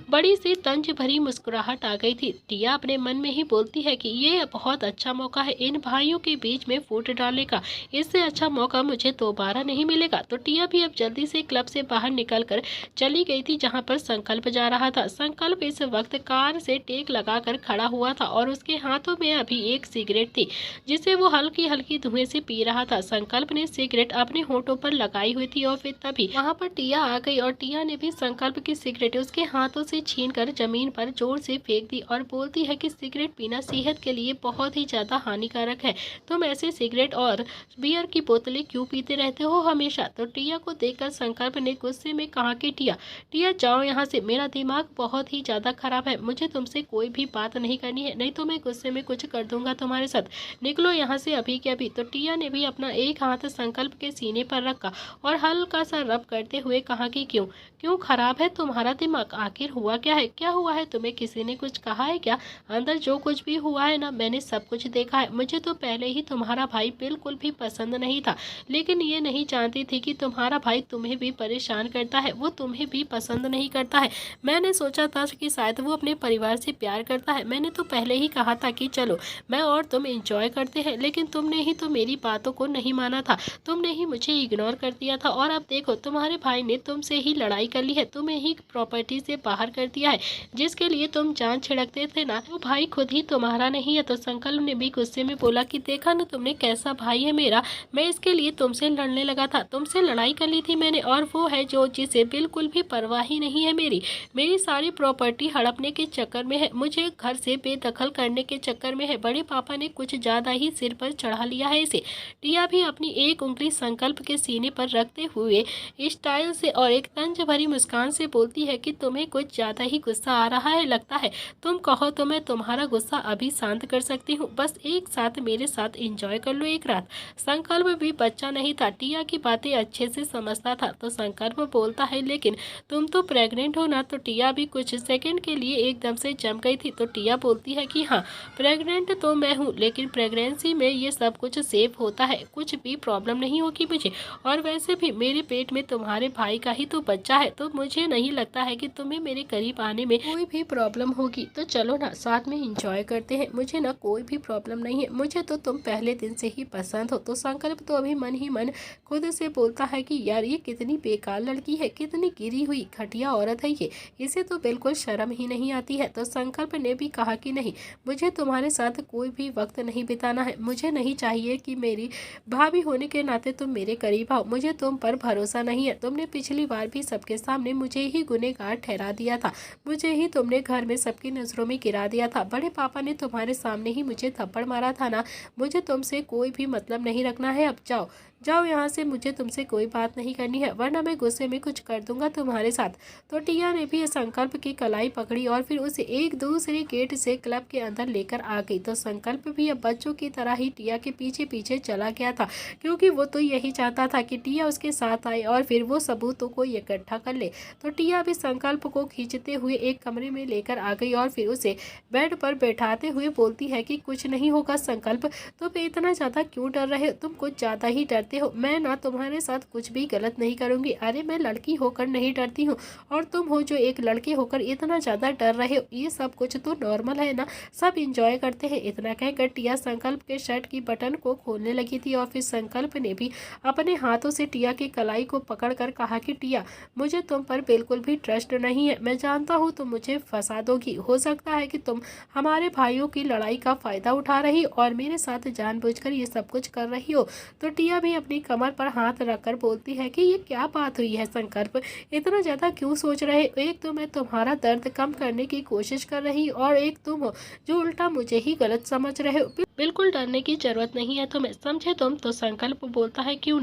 बड़ी सी तंज भरी मुस्कुराहट आ गई थी। टिया अपने मन में ही बोलती है कि ये बहुत अच्छा मौका है इन भाइयों के बीच में फूट डालने का, इससे अच्छा मौका मुझे दोबारा नहीं मिलेगा। तो टिया भी अब जल्दी से क्लब से बाहर निकलकर चली गई थी जहाँ पर संकल्प जा रहा था। संकल्प इस वक्त कार से टेक लगाकर खड़ा हुआ था और उसके हाथों में अभी एक सिगरेट थी जिसे वो हल्की हल्की धुएं से पी रहा था। संकल्प ने सिगरेट अपने होठों पर लगाई हुई थी और फिर तभी वहाँ पर टिया आ गई और टिया ने भी संकल्प की सिगरेट उसके हाथों से छीनकर जमीन पर जोर से फेंक दी और बोलती है कि सिगरेट पीना सेहत के लिए बहुत ही ज्यादा हानिकारक है, तुम ऐसे सिगरेट और बियर की बोतलें क्यों पीते रहते हो हमेशा। तो टिया को देखकर संकल्प ने गुस्से में कहा कि टिया जाओ यहाँ से, मेरा दिमाग बहुत ही ज्यादा खराब है, मुझे तुमसे कोई भी बात नहीं करनी है, नहीं तो मैं गुस्से में कुछ कर दूंगा तुम्हारे साथ, निकलो यहाँ से अभी के अभी। तो टिया ने भी अपना एक हाथ संकल्प के सीने पर रखा और हल्का सा रब करते हुए कहा कि क्यों क्यों खराब है तुम्हारा दिमाग, आखिर हुआ क्या है, क्या हुआ है, तुम्हें किसी ने कुछ कहा है क्या, अंदर जो कुछ भी हुआ है ना मैंने सब कुछ देखा है, मुझे तो पहले ही तुम्हारा भाई बिल्कुल भी पसंद नहीं था, लेकिन ये नहीं जानती थी कि तुम्हारा भाई तुम्हें भी परेशान करता है, वो तुम्हें भी पसंद नहीं करता है, मैंने सोचा था कि शायद वो अपने परिवार से प्यार करता है, मैंने तो पहले ही कहा था कि चलो मैं और तुम एंजॉय करते हैं, लेकिन तुमने ही तो मेरी बातों को नहीं माना था, तुमने ही मुझे इग्नोर कर दिया था और अब देखो तुम्हारे भाई ने तुमसे ही लड़ाई कर ली है, तुम्हें ही प्रॉपर्टी से बाहर कर दिया है, जिसके लिए तुम जान छिड़कते थे ना वो भाई खुद ही तुम्हारा नहीं है। तो संकल्प ने भी गुस्से में बोला कि देखा ना तुमने कैसा भाई है मेरा, मैं इसके लिए तुमसे लड़ने लगा था, तुमसे लड़ाई कर ली थी मैंने, और वो है जो जिसे बिल्कुल भी परवाह ही नहीं है मेरी सारी प्रॉपर्टी हड़पने के चक्कर में है, मुझे घर से बेदखल करने के चक्कर में है, बड़े पापा ने कुछ ज्यादा ही सिर पर चढ़ा लिया है इसे। टिया भी अपनी एक उंगली संकल्प के सीने पर रखते हुए स्टाइल से और एक तंज भरी मुस्कान से बोलती है कि तुम्हें कुछ ज्यादा ही गुस्सा आ रहा है लगता है, तुम कहो तो मैं तुम्हारा गुस्सा अभी शांत कर सकती हूँ, बस एक साथ मेरे साथ एंजॉय कर लो एक रात। संकल्प भी बच्चा नहीं था, टिया की बातें अच्छे से समझता था। तो संकल्प बोलता है लेकिन तुम तो प्रेग्नेंट हो ना। तो टिया भी कुछ सेकंड के लिए एकदम से जम गई थी। तो टिया बोलती है कि हाँ प्रेग्नेंट तो मैं हूँ, लेकिन प्रेगनेंसी में ये सब कुछ सेफ होता है, कुछ भी प्रॉब्लम नहीं होगी मुझे, और वैसे भी मेरे पेट में तुम्हारे भाई का ही तो बच्चा है, तो मुझे नहीं लगता है कि तुम्हें मेरे करीब आने में कोई भी प्रॉब्लम होगी, तो चलो ना साथ में एंजॉय करते हैं, मुझे ना कोई भी प्रॉब्लम नहीं है, मुझे तो तुम पहले दिन से ही पसंद हो। तो संकल्प तो अभी मन ही मन खुद से बोलता है कि यार ये कितनी बेकार लड़की है, कितनी गिरी हुई घटिया औरत है ये, इसे तो बिल्कुल शर्म ही नहीं आती है। तो संकल्प ने भी कहा कि नहीं मुझे तुम्हारे साथ कोई भी वक्त नहीं बिताना है, मुझे नहीं चाहिए कि मेरी भाभी होने के नाते तुम मेरे करीब आओ, मुझे तुम पर भरोसा नहीं है, तुमने पिछली बार भी सबके सामने मुझे ही गुनहगार ठहरा दिया था, मुझे ही तुमने घर में सबकी नजरों में गिरा दिया था, बड़े पापा ने तुम्हारे सामने ही मुझे थप्पड़ मारा था ना, मुझे तुमसे कोई भी मतलब नहीं रखना है, अब जाओ जाओ यहाँ से, मुझे तुमसे कोई बात नहीं करनी है, वरना मैं गुस्से में कुछ कर दूंगा तुम्हारे साथ। तो टिया ने भी संकल्प की कलाई पकड़ी और फिर उसे एक दूसरे गेट से क्लब के अंदर लेकर आ गई। तो संकल्प भी अब बच्चों की तरह ही टिया के पीछे पीछे चला गया था, क्योंकि वो तो यही चाहता था कि टिया उसके साथ आए और फिर वो सबूतों को इकट्ठा कर ले। तो टिया भी संकल्प को खींचते हुए एक कमरे में लेकर आ गई और फिर उसे बेड पर बैठाते हुए बोलती है कि कुछ नहीं होगा संकल्प, तुम इतना ज्यादा क्यों डर रहे हो, तुम कुछ ज्यादा ही डरते हो, मैं ना तुम्हारे साथ कुछ भी गलत नहीं करूंगी, अरे मैं लड़की होकर नहीं डरती हूँ और तुम हो जो एक लड़के होकर इतना ज्यादा डर रहे हो, ये सब कुछ तो नॉर्मल है ना, सब एंजॉय करते हैं। इतना कहकर टिया संकल्प के शर्ट की बटन को खोलने लगी थी और फिर संकल्प ने भी अपने हाथों से टिया की कलाई को पकड़कर कहा कि टिया मुझे तुम पर बिल्कुल भी ट्रस्ट नहीं है, मैं जानता हूँ तुम मुझे फंसा दोगी, हो सकता है कि तुम हमारे भाइयों की लड़ाई का फायदा उठा रही और मेरे साथ जानबूझकर ये सब कुछ कर रही हो। तो टिया भी अपनी कमर पर हाथ रखकर बोलती है कि ये क्या बात हुई है संकल्प, इतना ज्यादा क्यों सोच रहे हो, एक तो मैं तुम्हारा दर्द कम करने की कोशिश कर रही और एक तुम हो जो उल्टा मुझे ही गलत समझ रहे हो, बिल्कुल डरने की जरूरत नहीं है तुम्हें, समझे तुम। तो संकल्प बोलता है क्यों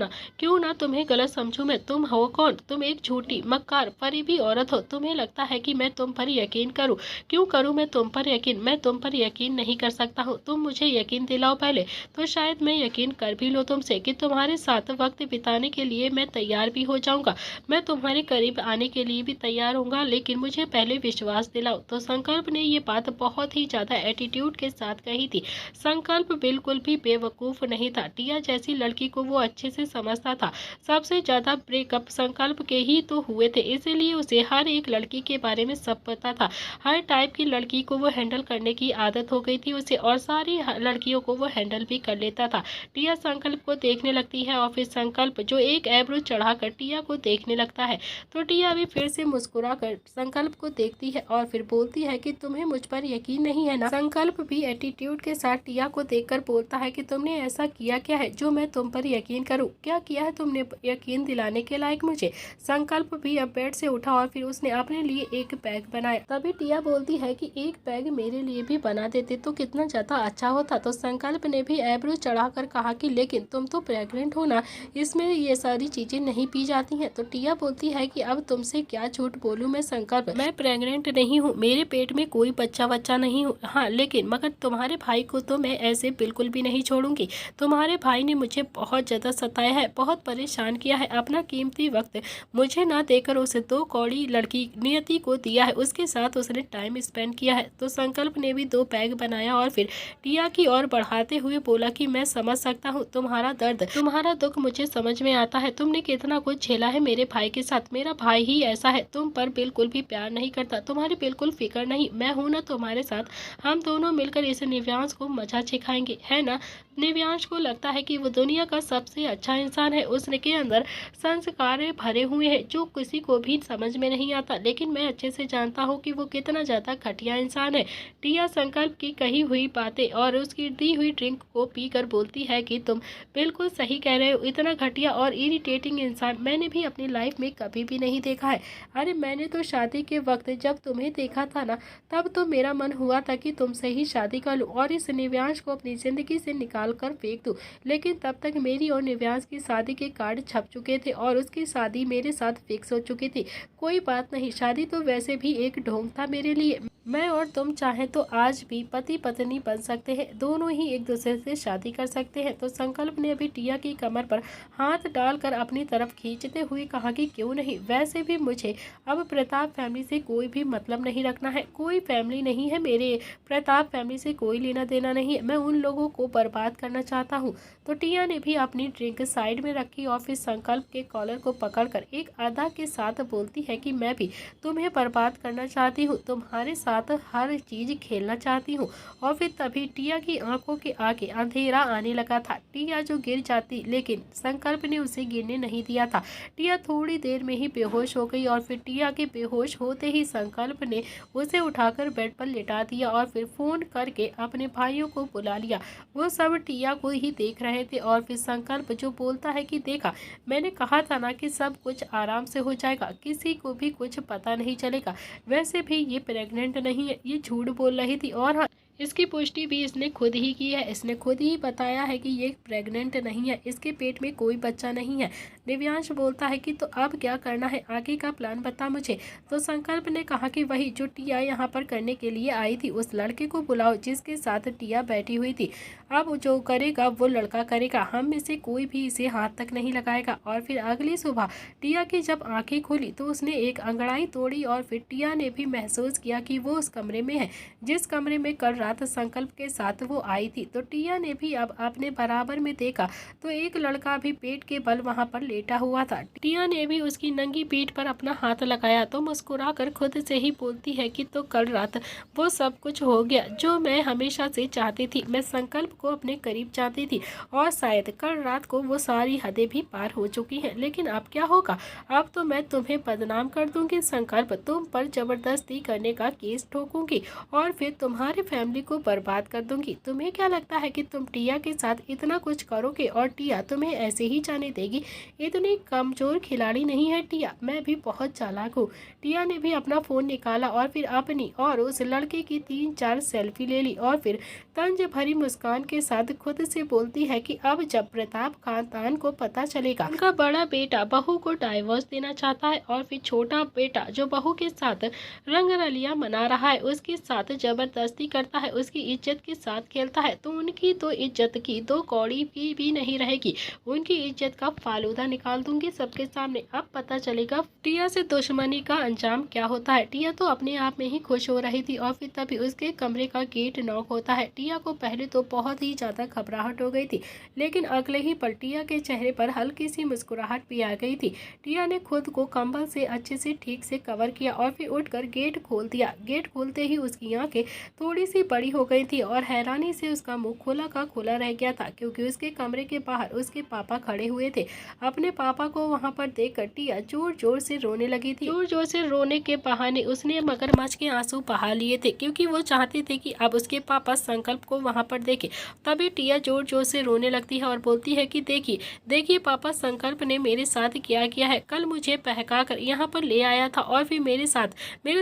ना तुम्हें गलत समझूं मैं, तुम हो कौन, तुम एक झूठी मक्कार फरेबी औरत हो, तुम्हें लगता है कि मैं तुम पर यकीन करूं, क्यों करूं मैं तुम पर यकीन, मैं तुम पर यकीन नहीं कर सकता हूं, तुम मुझे यकीन दिलाओ पहले, तो शायद मैं यकीन कर भी लो तुमसे कि तुम्हारे तुम्हारे साथ वक्त बिताने के लिए मैं तैयार भी हो जाऊंगा, मैं तुम्हारे करीब आने के लिए भी तैयार होऊंगा, लेकिन मुझे पहले विश्वास दिलाओ। तो संकल्प ने ये बात बहुत ही ज्यादा एटीट्यूड के साथ कही थी। संकल्प बिल्कुल भी बेवकूफ नहीं था। टिया जैसी लड़की को वो अच्छे से समझता था। सबसे ज्यादा ब्रेकअप संकल्प के ही तो हुए थे, इसीलिए उसे हर एक लड़की के बारे में सब पता था। हर टाइप की लड़की को वो हैंडल करने की आदत हो गई थी उसे, और सारी लड़कियों को वो हैंडल भी कर लेता था। टिया संकल्प को देखने लगती है और फिर संकल्प जो एक एब्रो चढ़ाकर टिया को देखने लगता है। तो टिया भी फिर से मुस्कुरा कर संकल्प को देखती है और फिर बोलती है कि तुम्हें मुझ पर यकीन नहीं है ना। संकल्प भी एटीट्यूड के साथ टिया को देखकर बोलता है कि तुमने ऐसा किया क्या है जो मैं तुम पर यकीन करूं? क्या किया है तुमने यकीन दिलाने के लायक मुझे? संकल्प भी अब बेड से उठा और फिर उसने अपने लिए एक बैग बनाया। तभी टिया बोलती है कि एक बैग मेरे लिए भी बना देते तो कितना ज्यादा अच्छा होता। तो संकल्प ने भी एब्रो चढ़ाकर कहा कि लेकिन तुम तो प्रेग्नेंट हो ना, इसमें ये सारी चीजें नहीं पी जाती हैं। तो टिया बोलती है कि अब तुमसे क्या झूठ बोलूं मैं संकल्प, मैं प्रेग्नेंट नहीं हूँ, मेरे पेट में कोई बच्चा नहीं हूँ। हाँ लेकिन मगर तुम्हारे भाई को तो मैं ऐसे बिल्कुल भी नहीं छोड़ूंगी। तुम्हारे भाई ने मुझे बहुत ज्यादा सताया है, बहुत परेशान किया है, अपना कीमती वक्त मुझे ना देकर उसे 2 कौड़ी लड़की नियति को दिया है, उसके साथ उसने टाइम स्पेंड किया है। तो संकल्प ने भी 2 बैग बनाया और फिर टिया की ओर बढ़ाते हुए बोला कि मैं समझ सकता हूँ तुम्हारा दर्द, तुम्हारा दुख मुझे समझ में आता है। तुमने कितना कुछ झेला है मेरे भाई के साथ, मेरा भाई ही ऐसा है, तुम पर बिल्कुल भी प्यार नहीं करता, तुम्हारी बिल्कुल फिक्र नहीं, मैं हूं ना तुम्हारे साथ, हम दोनों मिलकर इस निव्यांश को मजा सिखाएंगे, है ना। निव्यांश को लगता है कि वो दुनिया का सबसे अच्छा इंसान है, उसके अंदर संस्कार भरे हुए हैं जो किसी को भी समझ में नहीं आता, लेकिन मैं अच्छे से जानता हूँ कि वो कितना ज्यादा घटिया इंसान है। टिया संकल्प की कही हुई बातें और उसकी दी हुई ड्रिंक को पीकर बोलती है कि तुम बिल्कुल सही कह रहे हो, इतना घटिया और इरिटेटिंग इंसान मैंने भी अपनी लाइफ में कभी भी नहीं देखा है। अरे मैंने तो शादी के वक्त जब तुम्हें देखा था ना, तब तो मेरा मन हुआ था कि तुमसे ही शादी कर लूं और इस निव्यांश को अपनी जिंदगी से निकाल कर फेंक दूं, लेकिन तब तक मेरी और निव्यांश की शादी के कार्ड छप चुके थे और उसकी शादी मेरे साथ फिक्स हो चुकी थी। कोई बात नहीं, शादी तो वैसे भी एक ढोंग था मेरे लिए, मैं और तुम चाहें तो आज भी पति पत्नी बन सकते हैं, दोनों ही एक दूसरे से शादी कर सकते हैं। तो संकल्प ने अभी टिया की कमर पर हाथ डालकर अपनी तरफ खींचते हुए कहा कि क्यों नहीं, वैसे भी मुझे अब प्रताप फैमिली से कोई भी मतलब नहीं रखना है, कोई फैमिली नहीं है मेरे, प्रताप फैमिली से कोई लेना देना नहीं है, मैं उन लोगों को बर्बाद करना चाहता हूँ। तो टिया ने भी अपनी ड्रिंक साइड में रखी और फिर संकल्प के कॉलर को पकड़कर एक अदा के साथ बोलती है कि मैं भी तुम्हें बर्बाद करना चाहती हूँ, तुम्हारे साथ हर चीज खेलना चाहती हूँ। और फिर तभी टिया की आंखों के आगे अंधेरा आने लगा था। टिया जो गिर जाती, लेकिन संकल्प ने उसे गिरने नहीं दिया था। टिया थोड़ी देर में ही बेहोश हो गई और फिर टिया के बेहोश होते ही संकल्प ने उसे उठाकर बेड पर लिटा दिया और फिर फोन करके अपने भाइयों को बुला लिया। वो सब टिया को ही देख रहे थे और फिर संकल्प जो बोलता है कि देखा, मैंने कहा था ना कि सब कुछ आराम से हो जाएगा, किसी को भी कुछ पता नहीं चलेगा, वैसे भी ये प्रेग्नेंट नहीं है, ये झूठ बोल रही थी। और हाँ, इसकी पुष्टि भी इसने खुद ही की है, इसने खुद ही बताया है कि ये प्रेग्नेंट नहीं है, इसके पेट में कोई बच्चा नहीं है। दिव्यांश बोलता है कि तो अब क्या करना है, आगे का प्लान बता मुझे। तो संकल्प ने कहा कि वही जो टिया यहाँ पर करने के लिए आई थी, उस लड़के को बुलाओ जिसके साथ टिया बैठी हुई थी। अब जो करेगा वो लड़का करेगा, हम में से कोई भी इसे हाथ तक नहीं लगाएगा। और फिर अगली सुबह टिया की जब आंखें खुली तो उसने एक अंगड़ाई तोड़ी और फिर टिया ने भी महसूस किया कि वो उस कमरे में है जिस कमरे में कल रात संकल्प के साथ वो आई थी। तो टिया ने भी अब अपने बराबर में देखा तो एक लड़का भी पेट के बल वहां पर लेटा हुआ था। टिया ने भी उसकी नंगी पीठ पर अपना हाथ लगाया तो मुस्कुराकर खुद से ही बोलती है कि तो कल रात वो सब कुछ हो गया जो मैं हमेशा से चाहती थी। मैं संकल्प को अपने करीब चाहती थी और शायद कल रात को वो सारी हदें भी पार हो चुकी हैं, लेकिन अब क्या होगा, अब तो मैं तुम्हें बदनाम कर दूंगी संकल्प, तुम पर जबरदस्ती करने का केस ठोकूंगी और फिर तुम्हारी फैमिली को बर्बाद कर दूंगी। तुम्हें क्या लगता है कि तुम टिया के साथ इतना कुछ करोगे और टिया तुम्हें ऐसे ही जाने देगी? इतनी कमजोर खिलाड़ी नहीं है टिया, मैं भी बहुत चालाक हूँ। टिया ने भी अपना फोन निकाला और फिर अपनी और उस लड़के की 3-4 सेल्फी ले ली और फिर तंज भरी मुस्कान के साथ खुद से बोलती है कि अब जब प्रताप खानदान को पता चलेगा उनका बड़ा बेटा बहू को डाइवोर्स देना चाहता है और फिर छोटा बेटा जो बहू के साथ रंगरलियां मना रहा है उसके साथ जबरदस्ती करता है उसकी इज्जत के साथ खेलता है तो उनकी तो इज्जत की 2 कौड़ी की भी नहीं रहेगी। उनकी इज्जत का फालूदा निकाल दूंगी सबके सामने। अब पता चलेगा टिया से दुश्मनी का अंजाम क्या होता है। टिया तो अपने आप में ही खुश हो रही थी और फिर तभी उसके कमरे का गेट नॉक होता है। टिया को पहले तो बहुत ही ज्यादा घबराहट हो गई थी, लेकिन अगले ही पल टिया के चेहरे पर हल्की सी मुस्कुराहट भी आ गई थी। टिया ने खुद को कंबल से अच्छे से ठीक से कवर किया और फिर उठकर गेट खोल दिया। गेट खोलते ही उसकी आंखें थोड़ी सी बड़ी हो गई थी और हैरानी से उसका मुंह खोला का खोला रह गया था, क्योंकि उसके कमरे के बाहर उसके पापा खड़े हुए थे। अपने पापा को वहां पर देखकर टिया जोर जोर से रोने लगी थी। जोर जोर से रोने के बहाने उसने मगरमच्छ के आंसू बहा लिए थे, क्योंकि वो चाहते थे कि अब उसके पापा संकल्प को वहां पर देखे। तभी टिया जोर जोर से रोने लगती है और बोलती है कि देखिए देखिए पापा, संकल्प ने मेरे साथ क्या किया है। कल मुझे बहका कर यहाँ पर ले आया था और फिर मेरे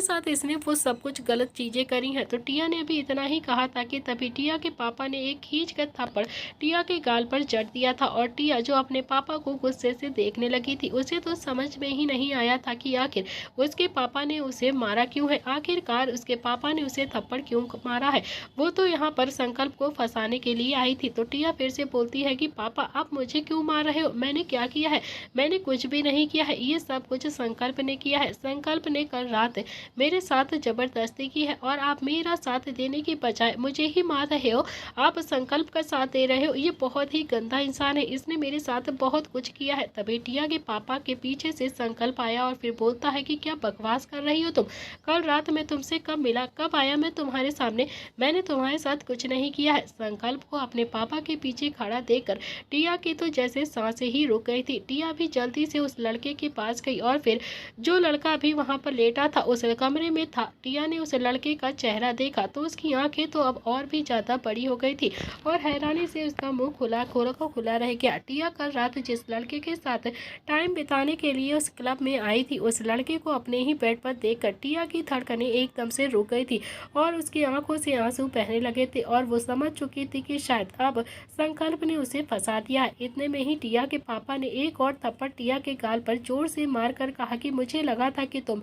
साथ इसने वो सब कुछ गलत चीजें करी हैं। तो टिया ने भी इतना ही कहा था कि तभी टिया के पापा ने एक खींच कर थप्पड़ टिया के गाल पर जड़ दिया था। और टिया जो अपने पापा को गुस्से से देखने लगी थी, उसे तो समझ में ही नहीं आया था कि आखिर उसके पापा ने उसे मारा क्यों है। आखिरकार उसके पापा ने उसे थप्पड़ क्यों मारा है। वो तो यहाँ पर संकल्प को फंसाने के लिए आई थी। तो टिया फिर से बोलती है कि पापा आप मुझे क्यों मार रहे हो, मैंने क्या किया है। मैंने कुछ भी नहीं किया है, ये सब कुछ संकल्प ने किया है। संकल्प ने कल रात मेरे साथ जबरदस्ती की है और आप मेरा साथ देने की बजाय मुझे ही मार रहे हो। आप संकल्प का साथ दे रहे हो। ये बहुत ही गंदा इंसान है, इसने मेरे साथ बहुत कुछ किया है। तभी टिया के पापा के पीछे से संकल्प आया और फिर बोलता है कि क्या बकवास कर रही हो तुम। कल रात मैं तुमसे कब मिला, कब आया मैं तुम्हारे सामने। मैंने तुम्हारे साथ कुछ नहीं किया है। संकल्प को अपने पापा के पीछे खड़ा देखकर टिया की तो जैसे सांसें ही रुक गई थी। टिया भी जल्दी से उस लड़के के पास गई और फिर जो लड़का अभी वहां पर लेटा था उस कमरे में था। टिया ने उस लड़के का चेहरा देखा तो उसकी आंखें तो अब और भी ज्यादा बड़ी हो गई थी और हैरानी से उसका मुंह खुला रह गया। टिया कल रात जिस लड़के के साथ टाइम बिताने के लिए उस क्लब में आई थी, उस लड़के को अपने ही बेड पर देखकर टिया की धड़कनें एकदम से रुक गई थी और उसकी आंखों से आंसू बहने लगे थे और वो समझ चुकी थी कि शायद अब संकल्प ने उसे फंसा दिया है। इतने में ही टिया के पापा ने एक और थप्पड़ टिया के गाल पर जोर से मारकर कहा कि मुझे लगा था कि तुम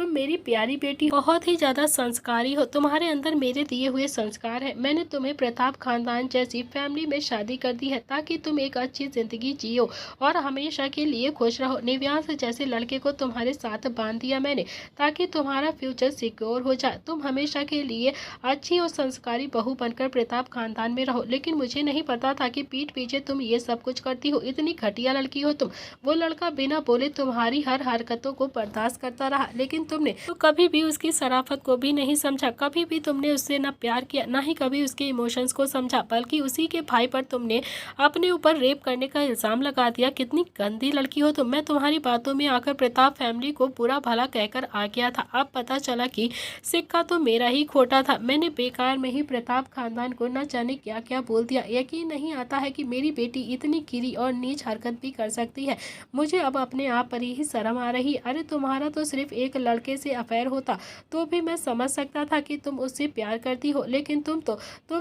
मेरी प्यारी बेटी बहुत ही ज्यादा संस्कारी हो, तुम्हारे अंदर मेरे दिए हुए संस्कार है। मैंने तुम्हें प्रताप खानदान जैसी फैमिली में शादी कर दी है ताकि तुम एक अच्छी जिंदगी जियो और हमेशा के लिए खुश रहो। निव्यांश जैसे लड़के को तुम्हारे साथ बांध दिया मैंने ताकि तुम्हारा फ्यूचर सिक्योर हो जाए। तुम हमेशा के लिए अच्छी और संस्कारी बहू बनकर प्रताप खानदान में रहो। लेकिन मुझे नहीं पता था कि पीठ पीछे तुम ये सब कुछ करती हो। इतनी घटिया लड़की हो तुम। वो लड़का बिना बोले तुम्हारी हर हरकतों को बर्दाश्त करता रहा, लेकिन तुमने तो कभी भी उसकी शराफत को भी नहीं समझा। कभी भी तुमने उससे न प्यार किया, ना ही कभी उसके इमोशंस को समझा, बल्कि उसी के भाई पर तुमने अपने ऊपर रेप करने का इल्जाम लगा दिया। कितनी गंदी लड़की हो तुम। मैं तुम्हारी बातों में आकर प्रताप फैमिली को बुरा भला कहकर आ गया था। अब पता चला कि सिक्का तो मेरा ही खोटा था। मैंने बेकार में ही प्रताप खानदान को न जाने क्या क्या बोल दिया। यकीन नहीं आता है कि मेरी बेटी इतनी गिरी और नीच हरकत भी कर सकती है। मुझे अब अपने आप पर ही शर्म आ रही। अरे तुम्हारा तो सिर्फ एक लड़के से अफेयर होता तो भी मैं समझ सकता था कि तुम उससे प्यार करती हो, लेकिन तुम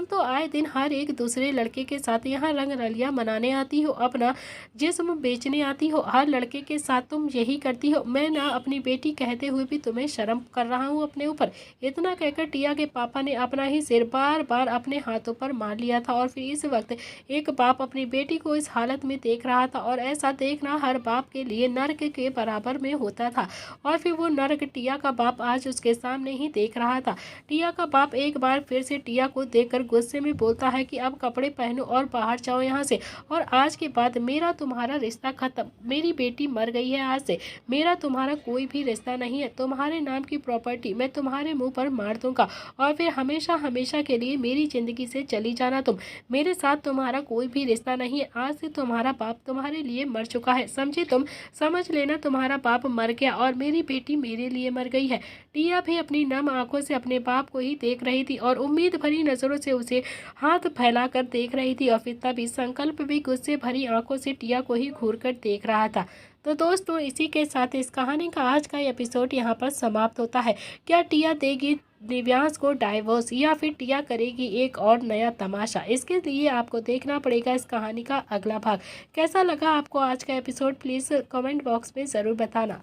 तो आए दिन हर एक दूसरे लड़के के साथ यहाँ रंग रलियां मनाने आती हो, अपना जिस्म बेचने आती हो। हर लड़के के साथ तुम यही करती हो। मैं ना अपनी बेटी कहते हुए भी तुम्हें शर्म कर रहा हूँ अपने ऊपर। इतना कहकर टिया के पापा ने अपना ही सिर बार बार अपने हाथों पर मार लिया था और फिर इस वक्त एक बाप अपनी बेटी को इस हालत में देख रहा था और ऐसा देखना हर बाप के लिए नर्क के बराबर में होता था। और फिर वो नर्क टिया का बाप आज उसके सामने ही देख रहा था। टिया का बाप एक बार फिर से टिया को देखकर गुस्से में बोलता है कि अब कपड़े पहनो और बाहर जाओ यहाँ से, और आज के बाद मेरा तुम्हारा रिश्ता खत्म। मेरी बेटी मर गई है, आज से मेरा तुम्हारा कोई भी रिश्ता नहीं है। तुम्हारे नाम की प्रॉपर्टी मैं तुम्हारे मुंह पर मार दूंगा और फिर हमेशा हमेशा के लिए मेरी जिंदगी से चली जाना तुम। मेरे साथ तुम्हारा कोई भी रिश्ता नहीं है। आज से तुम्हारा बाप तुम्हारे लिए मर चुका है, समझे तुम। समझ लेना तुम्हारा बाप मर गया और मेरी बेटी मेरे लिए मर गई है। टिया भी अपनी नम आंखों से अपने बाप को ही देख रही थी और उम्मीद भरी नजरों से उसे हाथ फैलाकर देख रही थी और फिर तभी संकल्प भी गुस्से भरी आंखों से टिया को ही घूर कर देख रहा था। तो दोस्तों इसी के साथ इस कहानी का आज का एपिसोड यहाँ पर समाप्त होता है। क्या टिया देगी दिव्यांश को डाइवोर्स या फिर टिया करेगी एक और नया तमाशा? इसके लिए आपको देखना पड़ेगा इस कहानी का अगला भाग। कैसा लगा आपको आज का एपिसोड, प्लीज़ कमेंट बॉक्स में ज़रूर बताना।